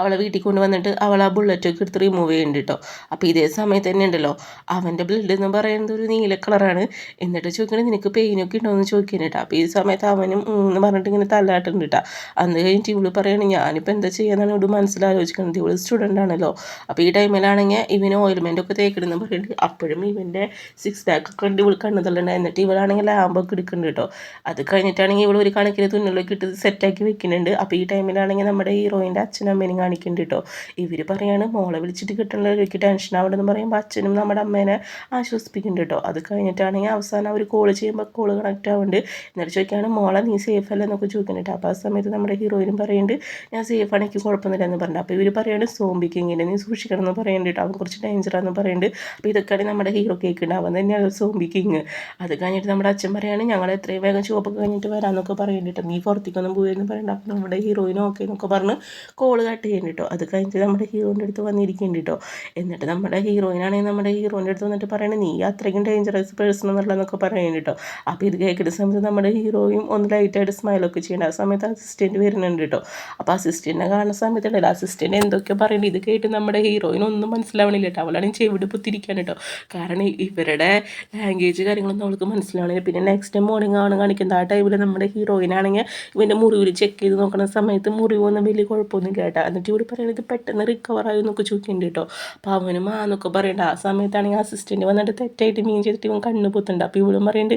അവളെ വീട്ടിൽ കൊണ്ടുവന്നിട്ട് അവൾ ആ ബുള്ളറ്റൊക്കെ എടുത്ത് റിമൂവ് ചെയ്യുന്നുണ്ട് കേട്ടോ. അപ്പോൾ ഇതേ സമയത്ത് തന്നെ ഉണ്ടല്ലോ അവൻ്റെ ബ്ലഡ് എന്ന് പറയുന്നത് ഒരു നീല കളറാണ്. എന്നിട്ട് ചോദിക്കണത് നിനക്ക് പെയിനൊക്കെ ഉണ്ടോ എന്ന് ചോദിക്കുന്നത് കേട്ടോ. അപ്പോൾ ഈ സമയത്ത് അവനും എന്ന് പറഞ്ഞിട്ട് ഇങ്ങനെ തല്ലാട്ടുണ്ട് കേട്ടോ. അന്ന് കഴിഞ്ഞിട്ട് ഇവള് പറയുകയാണ് ഞാനിപ്പോൾ എന്താ ചെയ്യാന്നാണ് ഇവിടെ മനസ്സിലാലോചിക്കുന്നത്. ഇവള് സ്റ്റുഡൻ്റ് ആണല്ലോ. അപ്പോൾ ഈ ടൈമിലാണെങ്കിൽ ഇവന് ഓയിൽമെൻ്റ് ഒക്കെ തേക്കണമെന്ന് പറയുന്നുണ്ട്. അപ്പോഴും ഇവൻ്റെ 6 പാക്ക് ഒക്കെ ഉണ്ട് ഇവൾ കണ്ണ് തള്ളണ്ട. എന്നിട്ട് ഇവളാണെങ്കിൽ ലാമ്പൊക്കെ എടുക്കുന്നുണ്ട് കേട്ടോ. അത് കഴിഞ്ഞിട്ടാണെങ്കിൽ ഇവൾ ഒരു കണക്കിന് തുന്നലൊക്കെ ഇട്ട് സെറ്റാക്കി വെക്കുന്നുണ്ട്. അപ്പോൾ ഈ ടൈമിലാണെങ്കിൽ നമ്മുടെ ഹീറോയിൻ്റെ അച്ഛനും അമ്മേനും കാണിക്കുന്നുണ്ട് കേട്ടോ. ഇവർ പറയാണ് മോളെ വിളിച്ചിട്ട് കിട്ടണവർക്ക് ടെൻഷൻ അവിടെ എന്ന് പറയുമ്പോൾ അച്ഛനും നമ്മുടെ അമ്മേനെ ആശ്വസിപ്പിക്കുന്നുണ്ട് കേട്ടോ. അത് കഴിഞ്ഞിട്ടാണെങ്കിൽ അവസാനം അവർ കോൾ ചെയ്യുമ്പോൾ കോൾ കണക്റ്റ് ആവുന്നുണ്ട്. എന്നിട്ട് ചോദിക്കുകയാണ് മോളെ നീ സേഫ് അല്ല എന്നൊക്കെ ചോദിക്കുന്നുണ്ട്. അപ്പോൾ ആ സമയത്ത് നമ്മുടെ ഹീറോയിനും പറയുന്നുണ്ട് ഞാൻ സേഫ് ആണ്, എനിക്ക് കുഴപ്പമൊന്നുമില്ല എന്ന് പറഞ്ഞു. അപ്പോൾ ഇവർ പറയാണ് സോംബിക്ക് ഇങ്ങനെ നീ സൂക്ഷിക്കണം എന്ന് പറയുന്നുണ്ട് കേട്ടോ. അവൻ കുറച്ച് ഡേഞ്ചറാന്ന് പറയുന്നുണ്ട്. അപ്പോൾ ഇതൊക്കെയാണ് നമ്മുടെ ഹീറോ കേൾക്കുന്നുണ്ട്. അവൻ തന്നെയാണ് സോംബി കിങ്. അത് കഴിഞ്ഞിട്ട് നമ്മുടെ അച്ഛൻ പറയാണ് ഞങ്ങൾ എത്രയും വേഗം ചുവപ്പൊക്കെ കഴിഞ്ഞിട്ട് വരാമെന്നൊക്കെ പറയുന്നുണ്ട്. നീ പുറത്തേക്കൊന്നും പോയെന്ന് പറയുന്നുണ്ട്. അപ്പോൾ നമ്മുടെ ഹീറോയിനും ഓക്കെ എന്നൊക്കെ പറഞ്ഞ് കോള് കട്ട് ചെയ്യുന്നുണ്ട് കേട്ടോ. അത് കഴിഞ്ഞിട്ട് നമ്മുടെ ഹീറോൻ്റെ അടുത്ത് വന്നിരിക്കുന്നുണ്ട് കേട്ടോ. എന്നിട്ട് നമ്മുടെ ഹീറോയിനാണെങ്കിൽ നമ്മുടെ ഹീറോൻ്റെ അടുത്ത് വന്നിട്ട് പറയണത് നീ അത്രയ്ക്കും ഡേഞ്ചറസ് പേഴ്സൺ എന്നുള്ളതെന്നൊക്കെ പറയുന്നുണ്ട് കേട്ടോ. അപ്പോൾ ഇത് കേൾക്കുന്ന സമയത്ത് നമ്മുടെ ഹീറോയും ഒന്ന് ലൈറ്റായിട്ട് സ്മൈലൊക്കെ ചെയ്യേണ്ട. ആ സമയത്ത് അസിസ്റ്റൻറ്റ് വരുന്നുണ്ട് കേട്ടോ. അപ്പോൾ അസിസ്റ്റൻറ്റിനെ കാണുന്ന സമയത്തുണ്ടല്ലോ അസിസ്റ്റൻറ്റ് എന്തൊക്കെ പറയുന്നത് ഇത് കേട്ട് നമ്മുടെ ഹീറോയിനൊന്നും മനസ്സിലാവണില്ല കേട്ടോ. അവളാണെങ്കിൽ ചെവിട് പുത്തിരിക്കാൻ കേട്ടോ. കാരണം ഇവരുടെ ലാംഗ്വേജ് കാര്യങ്ങളൊന്നും അവൾക്ക് മനസ്സിലാവണില്ല. പിന്നെ നെക്സ്റ്റ് മോർണിംഗ് ആണ് കാണിക്കുന്നത്. ആ ടൈമിൽ നമ്മുടെ ഹീറോയിനാണെങ്കിൽ ഇവൻ്റെ മുറിവിൽ ചെക്ക് ചെയ്ത് നോക്കുന്ന സമയത്ത് മുറിവൊന്നും വലിയ കുഴപ്പമൊന്നും കേട്ടോ. എന്നിട്ട് ഇവിടെ പറയുന്നത് പെട്ടെന്ന് റിക്കവറായി എന്നൊക്കെ ചോദിക്കുന്നുണ്ട് കേട്ടോ. അപ്പോൾ അവനും എന്നൊക്കെ പറയണ്ട. ആ സമയത്താണെങ്കിൽ അസിസ്റ്റൻറ്റ് വന്നിട്ട് തെറ്റായിട്ട് മീൻ ചെയ്തിട്ട് ഇവൻ കണ്ണ് പൊത്തുണ്ട്. അപ്പോൾ ഇവളും പറയുന്നുണ്ട്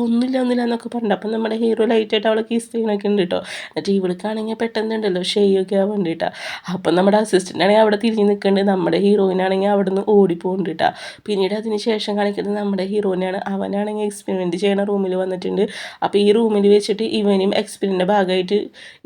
ഒന്നുമില്ല എന്നൊക്കെ പറഞ്ഞിട്ട്. അപ്പം നമ്മുടെ ഹീറോ ലൈറ്റായിട്ട് അവളെ കിസ് ചെയ്യുന്നൊക്കെ ഉണ്ട് കേട്ടോ. എന്നിട്ട് ഇവൾക്കാണെങ്കിൽ പെട്ടെന്നുണ്ടല്ലോ ഷെയ്യൊക്കെ ആവാൻ വേണ്ടിയിട്ടാ. അപ്പം നമ്മുടെ അസിസ്റ്റൻ്റ് ആണെങ്കിൽ അവിടെ തിരിഞ്ഞ് നിൽക്കുന്നുണ്ട്. നമ്മുടെ ഹീറോയിനാണെങ്കിൽ അവിടെ നിന്ന് ഓടിപ്പോകുന്നുണ്ട് കേട്ടോ. പിന്നീട് അതിന് ശേഷം കാണിക്കുന്നത് നമ്മുടെ ഹീറോയിനാണ്. അവനാണെങ്കിൽ എക്സ്പെരിമെൻറ്റ് ചെയ്യണ റൂമിൽ വന്നിട്ടുണ്ട്. അപ്പോൾ ഈ റൂമിൽ വെച്ചിട്ട് ഇവനും എക്സ്പെരിമെൻ്റിൻ്റെ ഭാഗമായിട്ട്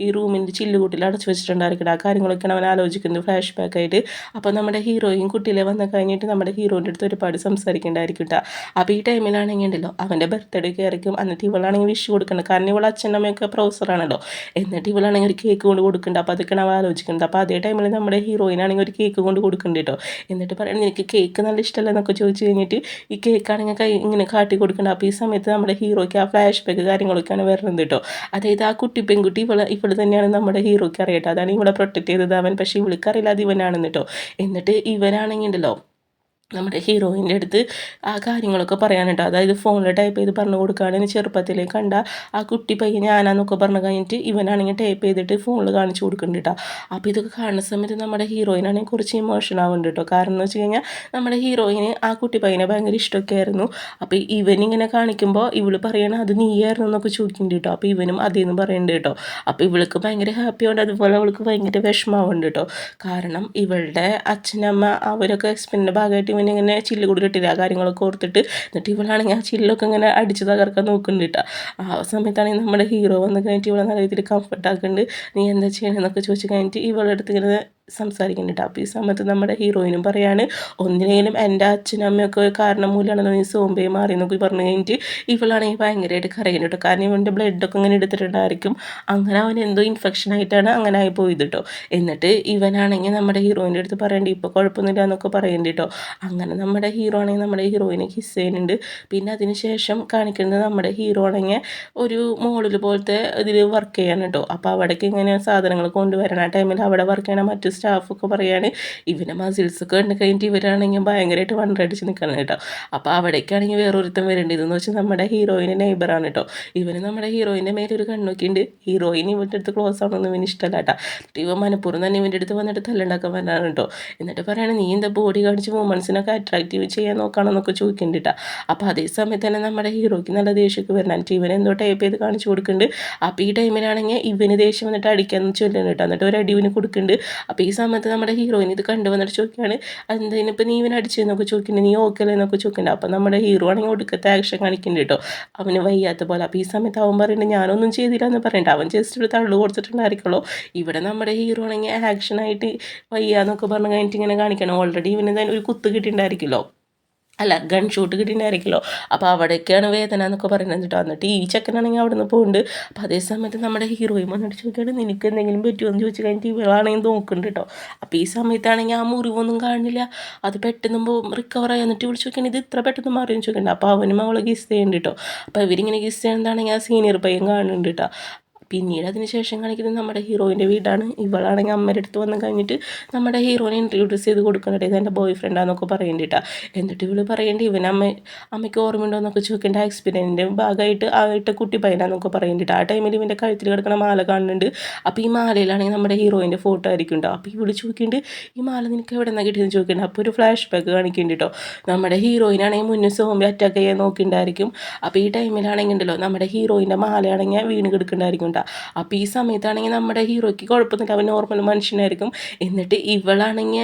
ഈ റൂമിൻ്റെ ചില്ലുകൂട്ടിൽ അടച്ചു വെച്ചിട്ടുണ്ടായിരിക്കണം. ആ കാര്യങ്ങളൊക്കെയാണ് അവൻ ആലോചിക്കുന്നത് ഫ്ലാഷ് ബാക്ക് ആയിട്ട്. അപ്പോൾ നമ്മുടെ ഹീറോയും കുട്ടിയിലെ വന്ന് കഴിഞ്ഞിട്ട് നമ്മുടെ ഹീറോൻ്റെ അടുത്ത് ഒരുപാട് സംസാരിക്കേണ്ടായിരിക്കും കേട്ടോ. അപ്പോൾ ഈ ടൈമിലാണെങ്കിൽ ഉണ്ടല്ലോ അവൻ്റെ ബർത്ത്ഡേ ആയിരിക്കും. എന്നിട്ട് ഇവളാണെങ്കിൽ വിഷ് കൊടുക്കണം. കാരണം ഇവൾ അച്ഛനമ്മയൊക്കെ പ്രൊഫസറാണല്ലോ. എന്നിട്ട് ഇവളാണെങ്കിൽ ഒരു കേക്ക് കൊണ്ട് കൊടുക്കുന്നുണ്ട്. അപ്പോൾ അതൊക്കെയാണ് അവൻ ആലോചിക്കുന്നത്. അപ്പോൾ അതേ ടൈമിൽ നമ്മുടെ ഹീറോയിനാണെങ്കിൽ ഒരു കേക്ക് കൊണ്ട് കൊടുക്കുന്നുണ്ട് കേട്ടോ. എന്നിട്ട് പറയുന്നത് നിനക്ക് കേക്ക് നല്ല ഇഷ്ടമല്ല എന്നൊക്കെ ചോദിച്ചു കഴിഞ്ഞിട്ട് ഈ കേക്കാണെങ്കിൽ ഇങ്ങനെ കാട്ടി കൊടുക്കുന്നുണ്ട്. അപ്പോൾ ഈ സമയത്ത് നമ്മുടെ ഹീറോയ്ക്ക് ആ ഫ്ലാഷ് ബാക്ക് കാര്യങ്ങളൊക്കെയാണ് വരുന്നത് കേട്ടോ. അതായത് ആ പെൺകുട്ടി ഇവൾ തന്നെയാണ് നമ്മുടെ ഹീറോയ്ക്ക് അറിയട്ടെ. അതാണ് ഇവളെ പ്രൊട്ടക്ട് ചെയ്തത് അവൻ. പക്ഷേ ഇവൾക്കറിയില്ല അത് ഇവനാണെന്ന് കേട്ടോ. എന്നിട്ട് ഇവനാണെങ്കിൽ ഉണ്ടല്ലോ നമ്മുടെ ഹീറോയിൻ്റെ അടുത്ത് ആ കാര്യങ്ങളൊക്കെ പറയാനുണ്ടോ. അതായത് ഫോണിൽ ടൈപ്പ് ചെയ്ത് പറഞ്ഞു കൊടുക്കുകയാണെങ്കിൽ ചെറുപ്പത്തിലേ കണ്ട ആ കുട്ടി പയ്യൻ ഞാനാന്നൊക്കെ പറഞ്ഞു കഴിഞ്ഞിട്ട് ഇവനാണെങ്കിൽ ടൈപ്പ് ചെയ്തിട്ട് ഫോണിൽ കാണിച്ചു കൊടുക്കുന്നുണ്ട് കേട്ടോ. അപ്പോൾ ഇതൊക്കെ കാണുന്ന സമയത്ത് നമ്മുടെ ഹീറോയിനാണെങ്കിൽ കുറച്ച് ഇമോഷൻ ആവുന്നുണ്ട് കേട്ടോ. കാരണം എന്ന് വെച്ച് കഴിഞ്ഞാൽ നമ്മുടെ ഹീറോയിന് ആ കുട്ടി പയ്യനെ ഭയങ്കര ഇഷ്ടമൊക്കെ ആയിരുന്നു. അപ്പോൾ ഇവനിങ്ങനെ കാണിക്കുമ്പോൾ ഇവള് പറയണത് അത് നീയായിരുന്നു എന്നൊക്കെ ചോദിക്കുന്നുണ്ട് കേട്ടോ. അപ്പോൾ ഇവനും അതേന്ന് പറയുന്നുണ്ട് കേട്ടോ. അപ്പോൾ ഇവൾക്ക് ഭയങ്കര ഹാപ്പി ആവുന്നുണ്ട്. അതുപോലെ അവൾക്ക് ഭയങ്കര വിഷമാവുന്നുണ്ട് കേട്ടോ. കാരണം ഇവളുടെ അച്ഛനമ്മ അവരൊക്കെ എക്സ്പെരിമെൻ്റിൻ്റെ ഭാഗമായിട്ട് ഇവനിങ്ങനെ ചില്ല് കൊടുത്തിട്ടില്ല ആ കാര്യങ്ങളൊക്കെ ഓർത്തിട്ട്. എന്നിട്ട് ഇവളാണെങ്കിൽ ആ ചില്ലൊക്കെ ഇങ്ങനെ അടിച്ച് തകർക്കാൻ നോക്കുന്നുണ്ട് കേട്ടോ. ആ സമയത്താണെങ്കിൽ നമ്മുടെ ഹീറോ വന്ന് കഴിഞ്ഞിട്ട് ഇവളെ നല്ല രീതിയിൽ കംഫർട്ട് ആക്കുന്നുണ്ട്. നീ എന്താ ചെയ്യണമെന്നൊക്കെ ചോദിച്ച് കഴിഞ്ഞിട്ട് ഇവളുടെ അടുത്ത് ഇങ്ങനെ സംസാരിക്കുന്നുണ്ട്. അപ്പോൾ ഈ സമയത്ത് നമ്മുടെ ഹീറോയിനും പറയാണ് ഒന്നിനെങ്കിലും എൻ്റെ അച്ഛനും അമ്മയൊക്കെ കാരണം മൂലമാണല്ലോ നീ സോംബിയെ മാറി എന്നൊക്കെ പറഞ്ഞു കഴിഞ്ഞിട്ട് ഇവളാണെങ്കിൽ ഭയങ്കരമായിട്ട് കരയുന്നുണ്ട് കേട്ടോ. കാരണം ഇവൻ്റെ ബ്ലഡൊക്കെ ഇങ്ങനെ എടുത്തിട്ടുണ്ടായിരിക്കും. അങ്ങനെ അവൻ എന്തോ ഇൻഫെക്ഷൻ ആയിട്ടാണ് അങ്ങനെ ആയി പോയത് കേട്ടോ. എന്നിട്ട് ഇവനാണെങ്കിൽ നമ്മുടെ ഹീറോയിൻ്റെ അടുത്ത് പറയേണ്ടി ഇപ്പോൾ കുഴപ്പമൊന്നുമില്ല എന്നൊക്കെ പറയുന്നുണ്ട് കേട്ടോ. അങ്ങനെ നമ്മുടെ ഹീറോ ആണെങ്കിൽ നമ്മുടെ ഹീറോയിനെ കിസ് ചെയ്യുന്നുണ്ട്. പിന്നെ അതിന് ശേഷം കാണിക്കുന്നത് നമ്മുടെ ഹീറോ ആണെങ്കിൽ ഒരു മോളിൽ പോലത്തെ ഇതിൽ വർക്ക് ചെയ്യാൻ കേട്ടോ. അപ്പോൾ അവിടേക്ക് ഇങ്ങനെ സാധനങ്ങൾ കൊണ്ടുവരണം. ആ ടൈമിൽ അവിടെ വർക്ക് ചെയ്യണ മറ്റു സ്റ്റാഫൊക്കെ പറയാണ് ഇവനെ മസിൽസൊക്കെ കണ്ട് കഴിഞ്ഞിട്ട് ഇവരാണെങ്കിൽ ഭയങ്കരമായിട്ട് വണ്ടടിച്ച് നിൽക്കണം കേട്ടോ. അപ്പോൾ അവിടേക്കാണെങ്കിൽ വേറൊരുത്തൻ വരേണ്ടത് ഇതെന്ന് വെച്ചാൽ നമ്മുടെ ഹീറോയിൻ്റെ നെയ്ബറാണ് കേട്ടോ. ഇവന് നമ്മുടെ ഹീറോയിൻ്റെ മേലൊരു കണ്ണൊക്കെയുണ്ട്. ഹീറോയിൻ ഇവൻ്റെ അടുത്ത് ക്ലോസ് ആവണമെന്ന് ഇവന് ഇഷ്ടമല്ല കേട്ടോ. ഇവൻ മനഃപൂർവ്വം തന്നെ ഇവൻ്റെ അടുത്ത് വന്നിട്ട് തല്ലുണ്ടാക്കാൻ വരാനാണ് കേട്ടോ. എന്നിട്ട് പറയണേ നീ എന്താ ബോഡി കാണിച്ച് വുമൻസിനൊക്കെ അട്രാക്റ്റീവ് ചെയ്യാൻ നോക്കുകയാണെന്നൊക്കെ ചോദിക്കുന്നുണ്ട്. അപ്പോൾ അതേ സമയത്ത് തന്നെ നമ്മുടെ ഹീറോയ്ക്ക് നല്ല ദേഷ്യമൊക്കെ വരണം. ഇവൻ എന്തോ ടൈപ്പ് ചെയ്ത് കാണിച്ചു കൊടുക്കുന്നുണ്ട്. അപ്പോൾ ഈ ടൈമിലാണെങ്കിൽ ഇവന് ദേഷ്യം വന്നിട്ട് അടിക്കാമെന്ന് ചൊല്ലുന്നുണ്ട് കേട്ടോ. എന്നിട്ട് ഒരു അടി ഇവന് കൊടുക്കുന്നുണ്ട്. അപ്പോൾ ഈ സമയത്ത് നമ്മുടെ ഹീറോയിൻ ഇത് കണ്ടു വന്നിട്ട് ചോദിക്കുകയാണ് എന്തിനിപ്പോൾ നീ ഇവനെ അടിച്ചതെന്നൊക്കെ ചോദിക്കുന്നുണ്ട്, നീ ഓക്കെ അല്ലേ എന്നൊക്കെ ചോദിക്കുന്നുണ്ട്. അപ്പോൾ നമ്മുടെ ഹീറോ ആണെങ്കിൽ ഒടുക്കത്തെ ആക്ഷൻ കാണിക്കുന്നുണ്ട് കേട്ടോ, അവന് വയ്യാത്ത പോലെ. അപ്പോൾ ഈ സമയത്ത് അവൻ പറയുന്നുണ്ട് ഞാനൊന്നും ചെയ്തില്ല എന്ന് പറയണ്ട, അവൻ ജസ്റ്റ് ഒരു തള്ളു കൊടുത്തിട്ടുണ്ടായിരിക്കുള്ളൂ. ഇവിടെ നമ്മുടെ ഹീറോ ആണെങ്കിൽ ആക്ഷനായിട്ട് വയ്യാന്നൊക്കെ പറഞ്ഞ് കഴിഞ്ഞിട്ട് ഇങ്ങനെ കാണിക്കണം. ഓൾറെഡി ഇവന് തന്നെ ഒരു കുത്ത് കിട്ടിയിട്ടുണ്ടായിരിക്കുമല്ലോ, അല്ല ഗൺ ഷൂട്ട് കിട്ടിയിട്ടുണ്ടായിരിക്കുമല്ലോ. അപ്പോൾ അവിടേക്കാണ് വേദന എന്നൊക്കെ പറയുന്നത് കേട്ടോ. എന്നിട്ട് ഈ ചെക്കനാണെങ്കിൽ അവിടെ നിന്ന് പോകുന്നുണ്ട്. അപ്പോൾ അതേ സമയത്ത് നമ്മുടെ ഹീറോയും വന്നിട്ട് ചോദിക്കുകയാണ് നിനക്ക് എന്തെങ്കിലും പറ്റുമോ എന്ന് ചോദിച്ചു കഴിഞ്ഞിട്ട് ഇവളാണെങ്കിൽ നോക്കുന്നുണ്ട് കേട്ടോ. അപ്പോൾ ഈ സമയത്താണെങ്കിൽ ആ മുറിവൊന്നും കാണില്ല, അത് പെട്ടെന്ന് റിക്കവറായി. എന്നിട്ട് വിളിച്ച് ചോദിക്കുകയാണ് ഇത് ഇത്ര പെട്ടെന്ന് മാറിയെന്ന് ചോദിക്കുന്നുണ്ട്. അപ്പോൾ അവനും അവളെ ഗിസ് ചെയ്യുന്നുണ്ട് കേട്ടോ. അപ്പോൾ ഇവരിങ്ങനെ ഗിസ് ചെയ്യുന്നതാണെങ്കിൽ ആ സീനിയർ പയ്യൻ കാണുന്നുണ്ട് കേട്ടോ. പിന്നീട് അതിന് ശേഷം കാണിക്കുന്നത് നമ്മുടെ ഹീറോയിൻ്റെ വീടാണ്. ഇവളാണെങ്കിൽ അമ്മയുടെ അടുത്ത് വന്ന് കഴിഞ്ഞിട്ട് നമ്മുടെ ഹീറോയിനെ ഇൻട്രൊഡ്യൂസ് ചെയ്ത് കൊടുക്കുന്നുണ്ട്, ഇത് എൻ്റെ ബോയ് ഫ്രണ്ടാന്നൊക്കെ പറയേണ്ടിട്ടാ. എന്നിട്ട് ഇവള് പറയേണ്ടി അമ്മയ്ക്ക് ഓർമ്മയുണ്ടോ എന്നൊക്കെ ചോദിക്കേണ്ട എക്സ്പീരിയൻസിൻ്റെ ഭാഗമായിട്ട് ആയിട്ട് കുട്ടി പയ്യനാന്നൊക്കെ പറയേണ്ടിട്ട്. ആ ടൈമിൽ ഇവൻ്റെ കഴുത്തിൽ കിടക്കുന്ന മാല കാണുന്നുണ്ട്. അപ്പോൾ ഈ മാലയിലാണെങ്കിൽ നമ്മുടെ ഹീറോയിൻ്റെ ഫോട്ടോ ആയിരിക്കും കേട്ടോ. അപ്പോൾ ഇവള് ചോദിക്കുന്നുണ്ട് ഈ മാല നിനക്ക് എവിടെ നിന്നാണ് കിട്ടിയെന്ന് ചോദിക്കുന്നുണ്ട്. അപ്പോൾ ഒരു ഫ്ലാഷ് ബാക്ക് കാണിക്കുന്നുണ്ട് കേട്ടോ. നമ്മുടെ ഹീറോയിനാണെങ്കിൽ മുന്നേ സോംബി അറ്റാക്ക് ചെയ്യാൻ നോക്കിയിട്ടുണ്ടായിരിക്കും. അപ്പോൾ ഈ ടൈമിലാണെങ്കിൽ ഉണ്ടല്ലോ നമ്മുടെ ഹീറോയിൻ്റെ മാലയാണെങ്കിൽ വീണ് കിടക്കുന്നുണ്ടായിരിക്കും. അപ്പോൾ ഈ സമയത്താണെങ്കിൽ നമ്മുടെ ഹീറോയ്ക്ക് കുഴപ്പമൊന്നുമില്ല, അവൻ നോർമൽ മനുഷ്യനായിരിക്കും. എന്നിട്ട് ഇവളാണെങ്കിൽ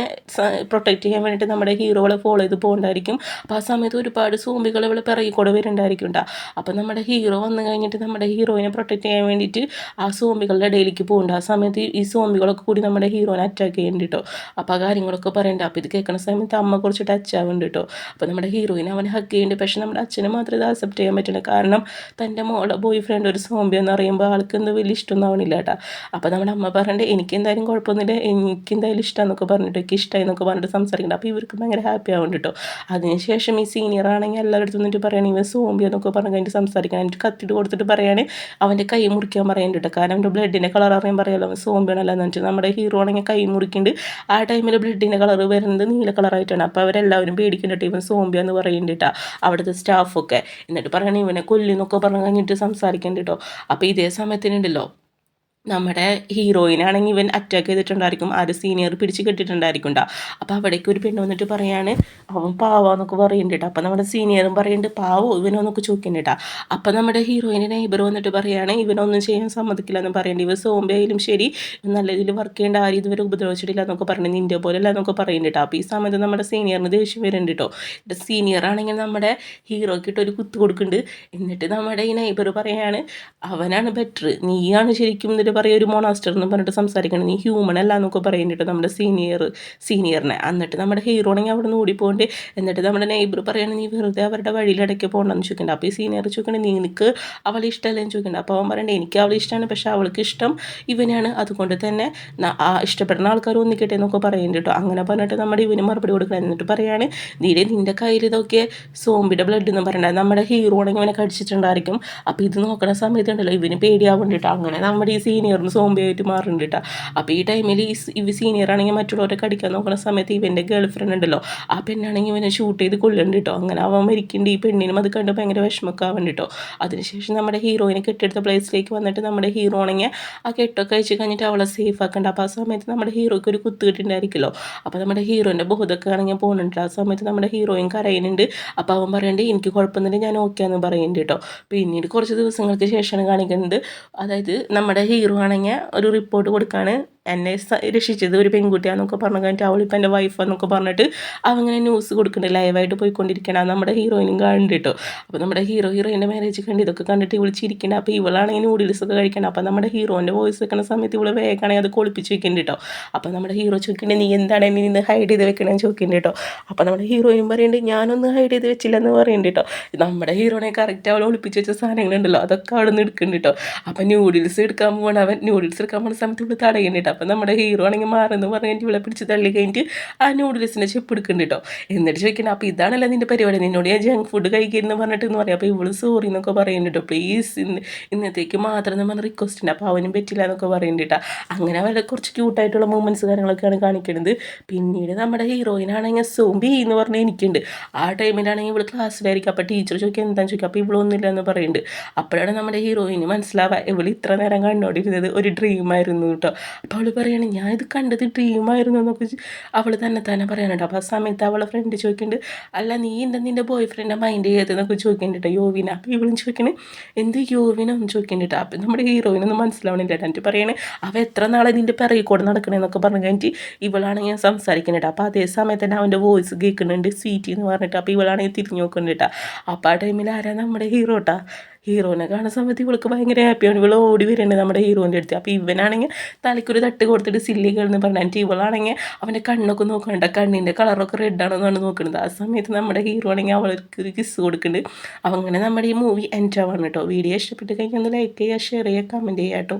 പ്രൊട്ടക്റ്റ് ചെയ്യാൻ വേണ്ടിയിട്ട് നമ്മുടെ ഹീറോകളെ ഫോളോ ചെയ്ത് പോകുന്നുണ്ടായിരിക്കും. അപ്പോൾ ആ സമയത്ത് ഒരുപാട് സോംബികൾ ഇവൾ പിറകെ കൂടെ വരുന്നുണ്ടായിരിക്കും. അപ്പോൾ നമ്മുടെ ഹീറോ വന്നു കഴിഞ്ഞിട്ട് നമ്മുടെ ഹീറോയിനെ പ്രൊട്ടക്റ്റ് ചെയ്യാൻ വേണ്ടിയിട്ട് ആ സോംബികളുടെ ഇടയിലേക്ക് പോകുന്നുണ്ട്. ആ സമയത്ത് ഈ സോംബികളൊക്കെ കൂടി നമ്മുടെ ഹീറോനെ അറ്റാക്ക് ചെയ്യുന്നുണ്ട് കേട്ടോ. അപ്പോൾ ആ കാര്യങ്ങളൊക്കെ പറയണ്ട. അപ്പോൾ ഇത് കേൾക്കുന്ന സമയത്ത് അമ്മ കുറച്ച് ടച്ച് ആവുന്നുണ്ട് കേട്ടോ. അപ്പോൾ നമ്മുടെ ഹീറോയിനെ അവൻ ഹഗ് ചെയ്യുന്നുണ്ട്. പക്ഷേ നമ്മുടെ അച്ഛന് മാത്രമേ ഇത് അക്സെപ്റ്റ് ചെയ്യാൻ പറ്റില്ല, കാരണം തൻ്റെ ബോയ് ഫ്രണ്ട് ഒരു സോംബി എന്ന് പറയുമ്പോൾ ആൾക്ക് എന്ത് വലിയ ഇഷ്ടമൊന്നും ആവണില്ല കേട്ടോ. അപ്പോൾ നമ്മുടെ അമ്മ പറഞ്ഞിട്ട് എനിക്ക് എന്തായാലും കുഴപ്പമൊന്നുമില്ല, എനിക്ക് എന്തായാലും ഇഷ്ടമെന്നൊക്കെ പറഞ്ഞിട്ട് എനിക്ക് ഇഷ്ടമായി എന്നൊക്കെ പറഞ്ഞിട്ട് സംസാരിക്കുന്നുണ്ട്. അപ്പോൾ ഇവർക്ക് ഭയങ്കര ഹാപ്പി ആവുന്നുണ്ട് കേട്ടോ. അതിനുശേഷം ഈ സീനിയർ ആണെങ്കിൽ എല്ലാവരുടെ വന്നിട്ട് പറയണേ ഇവൻ സോംബി എന്നൊക്കെ പറഞ്ഞ് കഴിഞ്ഞിട്ട് സംസാരിക്കണം. എന്നിട്ട് കത്തിട്ട് കൊടുത്തിട്ട് പറയാണ് അവൻ്റെ കൈ മുറിക്കാൻ പറയുന്നുണ്ട് കേട്ടോ, കാരണം അവൻ്റെ ബ്ലഡിൻ്റെ കളർ അറിയാൻ പറയാമല്ലോ അവൻ സോംബിയാണല്ലോ എന്ന് വെച്ചിട്ട്. നമ്മുടെ ഹീറോ ആണെങ്കിൽ കൈ മുറിക്കുന്നുണ്ട്. ആ ടൈമിൽ ബ്ലഡിൻ്റെ കളർ വരുന്നത് നീല കളറായിട്ടാണ്. അപ്പോൾ അവരെല്ലാവരും പേടിക്കുന്നുണ്ട് ഇവൻ സോംബിയാന്ന് പറയുന്നുണ്ട് കേട്ടോ, അവിടുത്തെ സ്റ്റാഫൊക്കെ. എന്നിട്ട് പറയണേ ഇവനെ കൊല്ലിന്നൊക്കെ പറഞ്ഞ് കഴിഞ്ഞിട്ട് സംസാരിക്കുന്നുണ്ട് കേട്ടോ. അപ്പോൾ ഇതേ സമയത്തിനുണ്ടല്ലോ നമ്മുടെ ഹീറോയിനാണെങ്കിൽ ഇവൻ അറ്റാക്ക് ചെയ്തിട്ടുണ്ടായിരിക്കും, ആര് സീനിയർ പിടിച്ച് കെട്ടിയിട്ടുണ്ടായിരിക്കും. അപ്പോൾ അവിടേക്ക് ഒരു പെണ്ണ് വന്നിട്ട് പറയാണ് അവൻ പാവാന്നൊക്കെ പറയുന്നുണ്ട്. അപ്പോൾ നമ്മുടെ സീനിയറും പറയുന്നുണ്ട് പാവോ ഇവനൊന്നൊക്കെ ചോദിക്കുന്നുണ്ട്. അപ്പോൾ നമ്മുടെ ഹീറോയിൻ്റെ നെയ്ബർ വന്നിട്ട് പറയാണ് ഇവനൊന്നും ചെയ്യാൻ സമ്മതിക്കില്ല എന്ന് പറയുന്നുണ്ട്. ഇവൻ സോംബി ആയാലും ശരി നല്ല രീതിയിൽ വർക്ക് ചെയ്യേണ്ട ആരും ഇതുവരെ ഉപദ്രവിച്ചിട്ടില്ല എന്നൊക്കെ പറയുന്നത്, നിൻ്റെ പോലെ അല്ല എന്നൊക്കെ പറയുന്നുണ്ട്. അപ്പോൾ ഈ സമയത്ത് നമ്മുടെ സീനിയറിന് ദേഷ്യം വരുന്നുണ്ട് കേട്ടോ. സീനിയർ ആണെങ്കിൽ നമ്മുടെ ഹീറോയ്ക്ക് ഇട്ട് ഒരു കുത്ത് കൊടുക്കുന്നുണ്ട്. എന്നിട്ട് നമ്മുടെ ഈ നെയ്ബർ പറയാണ് അവനാണ് ബെറ്റർ, നീയാണ് ശരിക്കും എന്നിട്ട് പറയുക ഒരു മോണാസ്റ്റർ എന്ന് പറഞ്ഞിട്ട് സംസാരിക്കണം, നീ ഹ്യൂമൻ അല്ല എന്നൊക്കെ പറയുന്നുണ്ട് നമ്മുടെ സീനിയറിനെ. എന്നിട്ട് നമ്മുടെ ഹീറോണെങ്കിൽ അവിടെ നിന്ന് ഓടിപ്പോണ്ട്. എന്നിട്ട് നമ്മുടെ നെയ്ബർ പറയുകയാണ് നീ വെറുതെ അവരുടെ വഴിയിലിടയ്ക്ക് പോകണമെന്ന് ചോദിക്കുന്നുണ്ട്. അപ്പോൾ ഈ സീനിയർ ചോദിക്കണേ നിനക്ക് അവളെ ഇഷ്ടമല്ലെന്ന് ചോദിക്കുന്നുണ്ട്. അപ്പോൾ അവൻ പറയണ്ടേ എനിക്ക് അവളെ ഇഷ്ടമാണ്, പക്ഷേ അവൾക്ക് ഇഷ്ടം ഇവനാണ്, അതുകൊണ്ട് തന്നെ ആ ഇഷ്ടപ്പെടുന്ന ആൾക്കാർ ഒന്നിക്കട്ടെ എന്നൊക്കെ പറയുന്നുണ്ട് കേട്ടോ. അങ്ങനെ പറഞ്ഞിട്ട് നമ്മുടെ ഇവന് മറുപടി കൊടുക്കണം. എന്നിട്ട് പറയാണ് നിൻ്റെ കയ്യിൽ ഇതൊക്കെ സോംബിയുടെ ബ്ലഡ് എന്ന് പറഞ്ഞാൽ നമ്മുടെ ഹീറോ ആണെങ്കിൽ ഇവനെ കടിച്ചിട്ടുണ്ടായിരിക്കും. അപ്പോൾ ഇത് നോക്കുന്ന സമയത്തുണ്ടല്ലോ ഇവന് പേടിയാവുന്നുണ്ട്. അങ്ങനെ നമ്മുടെ ഈ സീനിയറിന് സോംബിയായിട്ട് മാറുന്നുണ്ട് കേട്ടോ. അപ്പോൾ ഈ ടൈമിൽ ഈ സീനിയർ ആണെങ്കിൽ മറ്റുള്ളവരെ കടിക്കാൻ നോക്കുന്ന സമയത്ത് ഇവൻ്റെ ഗേൾ ഫ്രണ്ട് ഉണ്ടല്ലോ ആ പെണ്ണാണെങ്കിൽ ഇവനെ ഷൂട്ട് ചെയ്ത് കൊല്ലുന്നുണ്ട് കേട്ടോ. അങ്ങനെ അവൻ മരിക്കുന്നുണ്ട്. ഈ പെണ്ണിനും അത് കണ്ട് ഭയങ്കര വിഷമമൊക്കെ ആവുന്നുണ്ട് കേട്ടോ. അതിനുശേഷം നമ്മുടെ ഹീറോയിനെ കെട്ടിയെടുത്ത പ്ലേസിലേക്ക് വന്നിട്ട് നമ്മുടെ ഹീറോ ആണെങ്കിൽ ആ കെട്ടൊക്കെ അയച്ച് കഴിഞ്ഞിട്ട് അവളെ സേഫ് ആക്കണ്ട. അപ്പോൾ ആ സമയത്ത് നമ്മുടെ ഹീറോയ്ക്ക് ഒരു കുത്ത് കിട്ടിയിട്ടുണ്ടായിരിക്കുമല്ലോ. അപ്പോൾ നമ്മുടെ ഹീറോയിൻ്റെ ബോധമൊക്കെ ആണെങ്കിൽ പോകുന്നുണ്ട്. ആ സമയത്ത് നമ്മുടെ ഹീറോയിൻ കരയുന്നുണ്ട്. അപ്പോൾ അവൻ പറയേണ്ടത് എനിക്ക് കുഴപ്പമൊന്നുമില്ല ഞാൻ ഓക്കെ എന്ന് പറയുന്നുണ്ട് കേട്ടോ. പിന്നീട് കുറച്ച് ദിവസങ്ങൾക്ക് ശേഷമാണ് കാണിക്കുന്നത്, അതായത് നമ്മുടെ ഹീറോ ആണെങ്കിൽ ഒരു റിപ്പോർട്ട് കൊടുക്കുകയാണ് എന്നെ രക്ഷിച്ചത് ഒരു പെൺകുട്ടിയാണെന്നൊക്കെ പറഞ്ഞു കഴിഞ്ഞിട്ട് അവളിപ്പോൾ എൻ്റെ വൈഫാന്നൊക്കെ പറഞ്ഞിട്ട് അവങ്ങനെ ന്യൂസ് കൊടുക്കുന്നുണ്ട്, ലൈവായിട്ട് പോയിക്കൊണ്ടിരിക്കണം. നമ്മുടെ ഹീറോയിനും കാണുന്നുണ്ട് കേട്ടോ. അപ്പോൾ നമ്മുടെ ഹീറോയിൻ്റെ മാരേജ് കണ്ട് ഇതൊക്കെ കണ്ടിട്ട് വിളിച്ചിരിക്കുന്നത്. അപ്പോൾ ഇവളാണെങ്കിൽ നൂഡിൽസൊക്കെ കഴിക്കണം. അപ്പോൾ നമ്മുടെ ഹീറോൻ്റെ വോയിസ് വെക്കുന്ന സമയത്ത് ഇവള് വേഗമാണെങ്കിൽ അത് കൊളിപ്പിച്ച് വെക്കുന്നുണ്ട് കേട്ടോ. അപ്പോൾ നമ്മുടെ ഹീറോ ചോദിക്കുന്നുണ്ട് നീ എന്താണ് എന്നെ നിന്ന് ഹൈഡ് ചെയ്ത് വെക്കണമെന്ന് ചോദിക്കുന്നുണ്ട് കേട്ടോ. അപ്പോൾ നമ്മുടെ ഹീറോയിനും പറയുന്നുണ്ട് ഞാനൊന്നും ഹൈഡ് ചെയ്ത് വെച്ചില്ലെന്ന് പറയുന്നുണ്ട് കേട്ടോ. നമ്മുടെ ഹീറോനെ കറക്റ്റ് അവൾ ഒളിപ്പിച്ച് വെച്ച സാധനങ്ങളുണ്ടല്ലോ അതൊക്കെ അവിടെ നിന്ന് എടുക്കുന്നുണ്ട് കേട്ടോ. അപ്പോൾ ന്യൂഡിൽസ് എടുക്കാൻ പോകണം, അവൻ ന്യൂഡിൽസ് എടുക്കാൻ പോകുന്ന സമയത്ത് ഇവിടെ തടയുന്നുണ്ട്. അപ്പം നമ്മുടെ ഹീറോ ആണെങ്കിൽ മാറുമെന്ന് പറഞ്ഞിട്ട് ഇവളെ പിടിച്ച് തള്ളി കഴിഞ്ഞിട്ട് ആ നൂഡിൽസിൻ്റെ ചെപ്പ് എടുക്കുന്നുണ്ട് കേട്ടോ. എന്നിട്ട് ചോദിക്കണം അപ്പോൾ ഇതാണല്ലോ നിൻ്റെ പരിപാടി, നിന്നോട് ഞാൻ ജങ്ക് ഫുഡ് കഴിക്കരുതെന്ന് പറഞ്ഞിട്ടെന്ന് പറയാം. അപ്പോൾ ഇവള് സോറി എന്നൊക്കെ പറയുന്നുണ്ട് കേട്ടോ. പ്ലീസ് ഇന്നത്തേക്ക് മാത്രം എന്ന് പറഞ്ഞ റിക്വസ്റ്റ് ഉണ്ട്. അപ്പോൾ അവനും പറ്റില്ല എന്നൊക്കെ പറയുന്നുണ്ട് കേട്ടോ. അങ്ങനെ അവരുടെ കുറച്ച് ക്യൂട്ടായിട്ടുള്ള മൂമെൻറ്റ്സ് കാര്യങ്ങളൊക്കെയാണ് കാണിക്കുന്നത്. പിന്നീട് നമ്മുടെ ഹീറോയിനാണെങ്കിൽ സോംബി എന്ന് പറഞ്ഞാൽ എനിക്കുണ്ട്. ആ ടൈമിലാണെങ്കിൽ ഇവള് ക്ലാസ്സിലായിരിക്കും. അപ്പോൾ ടീച്ചർ ചോദിക്കുക എന്താണെന്ന് ചോദിക്കുക. അപ്പോൾ ഇവളൊന്നുമില്ല എന്ന് പറയുന്നുണ്ട്. അപ്പോഴാണ് നമ്മുടെ ഹീറോയിന് മനസ്സിലാവുക ഇവൾ ഇത്ര നേരം കണ്ടുകൊണ്ടിരുന്നത് ഒരു ഡ്രീമായിരുന്നു കേട്ടോ. അപ്പോൾ അവൾ പറയുകയാണ് ഞാൻ ഇത് കണ്ടത് ഡ്രീമായിരുന്നു എന്നൊക്കെ അവൾ തന്നെ പറയാനുണ്ട്. അപ്പോൾ ആ സമയത്ത് അവളെ ഫ്രണ്ട് ചോദിക്കുന്നുണ്ട് അല്ല നീ നിൻ്റെ ബോയ് ഫ്രണ്ടിൻ്റെ മൈൻഡ് ചെയ്തതെന്നൊക്കെ ചോദിക്കുന്നുണ്ട് യോവിന. അപ്പോൾ ഇവളും ചോദിക്കണേ എന്ത് യോവിനൊന്നും ചോദിക്കുന്നുണ്ട്. അപ്പം നമ്മുടെ ഹീറോയിനൊന്നും മനസ്സിലാവണില്ല. എന്നിട്ട് പറയണേ അവ എത്ര നാളെ നിൻ്റെ പിറകിൽ കൂടെ നടക്കണേന്നൊക്കെ പറഞ്ഞു കഴിഞ്ഞിട്ട് ഇവളാണെങ്കിൽ സംസാരിക്കുന്നുണ്ട്. അപ്പോൾ അതേ സമയത്ത് തന്നെ അവൻ്റെ വോയിസ് കേൾക്കുന്നുണ്ട് സ്വീറ്റി എന്ന് പറഞ്ഞിട്ട്. അപ്പോൾ ഇവളാണെങ്കിൽ തിരിഞ്ഞു നോക്കുന്നുണ്ട്. അപ്പോൾ ആ ടൈമിൽ ആരാ നമ്മുടെ ഹീറോട്ടാ. ഹീറോനെ കാണുന്ന സമയത്ത് ഇവൾക്ക് ഭയങ്കര ഹാപ്പിയാണ്. ഇവൾ ഓടി വരുന്നുണ്ട് നമ്മുടെ ഹീറോൻ്റെ അടുത്ത്. അപ്പോൾ ഇവനാണെങ്കിൽ തലയ്ക്കൊരു തട്ട് കൊടുത്തിട്ട് സില്ലികൾ എന്ന് പറഞ്ഞിട്ട് ഇവളാണെങ്കിൽ അവൻ്റെ കണ്ണൊക്കെ നോക്കണ്ട, കണ്ണിൻ്റെ കളറൊക്കെ റെഡാണെന്നാണ് നോക്കുന്നത്. ആ സമയത്ത് നമ്മുടെ ഹീറോ ആണെങ്കിൽ അവൾക്ക് ഒരു കിസ് കൊടുക്കുന്നുണ്ട്. അങ്ങനെ നമ്മുടെ ഈ മൂവി എൻഡ് ആവാണ് കേട്ടോ. വീഡിയോ ഇഷ്ടപ്പെട്ട് കഴിഞ്ഞാൽ ഒന്ന് ലൈക്ക് ചെയ്യുക, ഷെയർ ചെയ്യുക, കമൻറ്റ് ചെയ്യുക കേട്ടോ.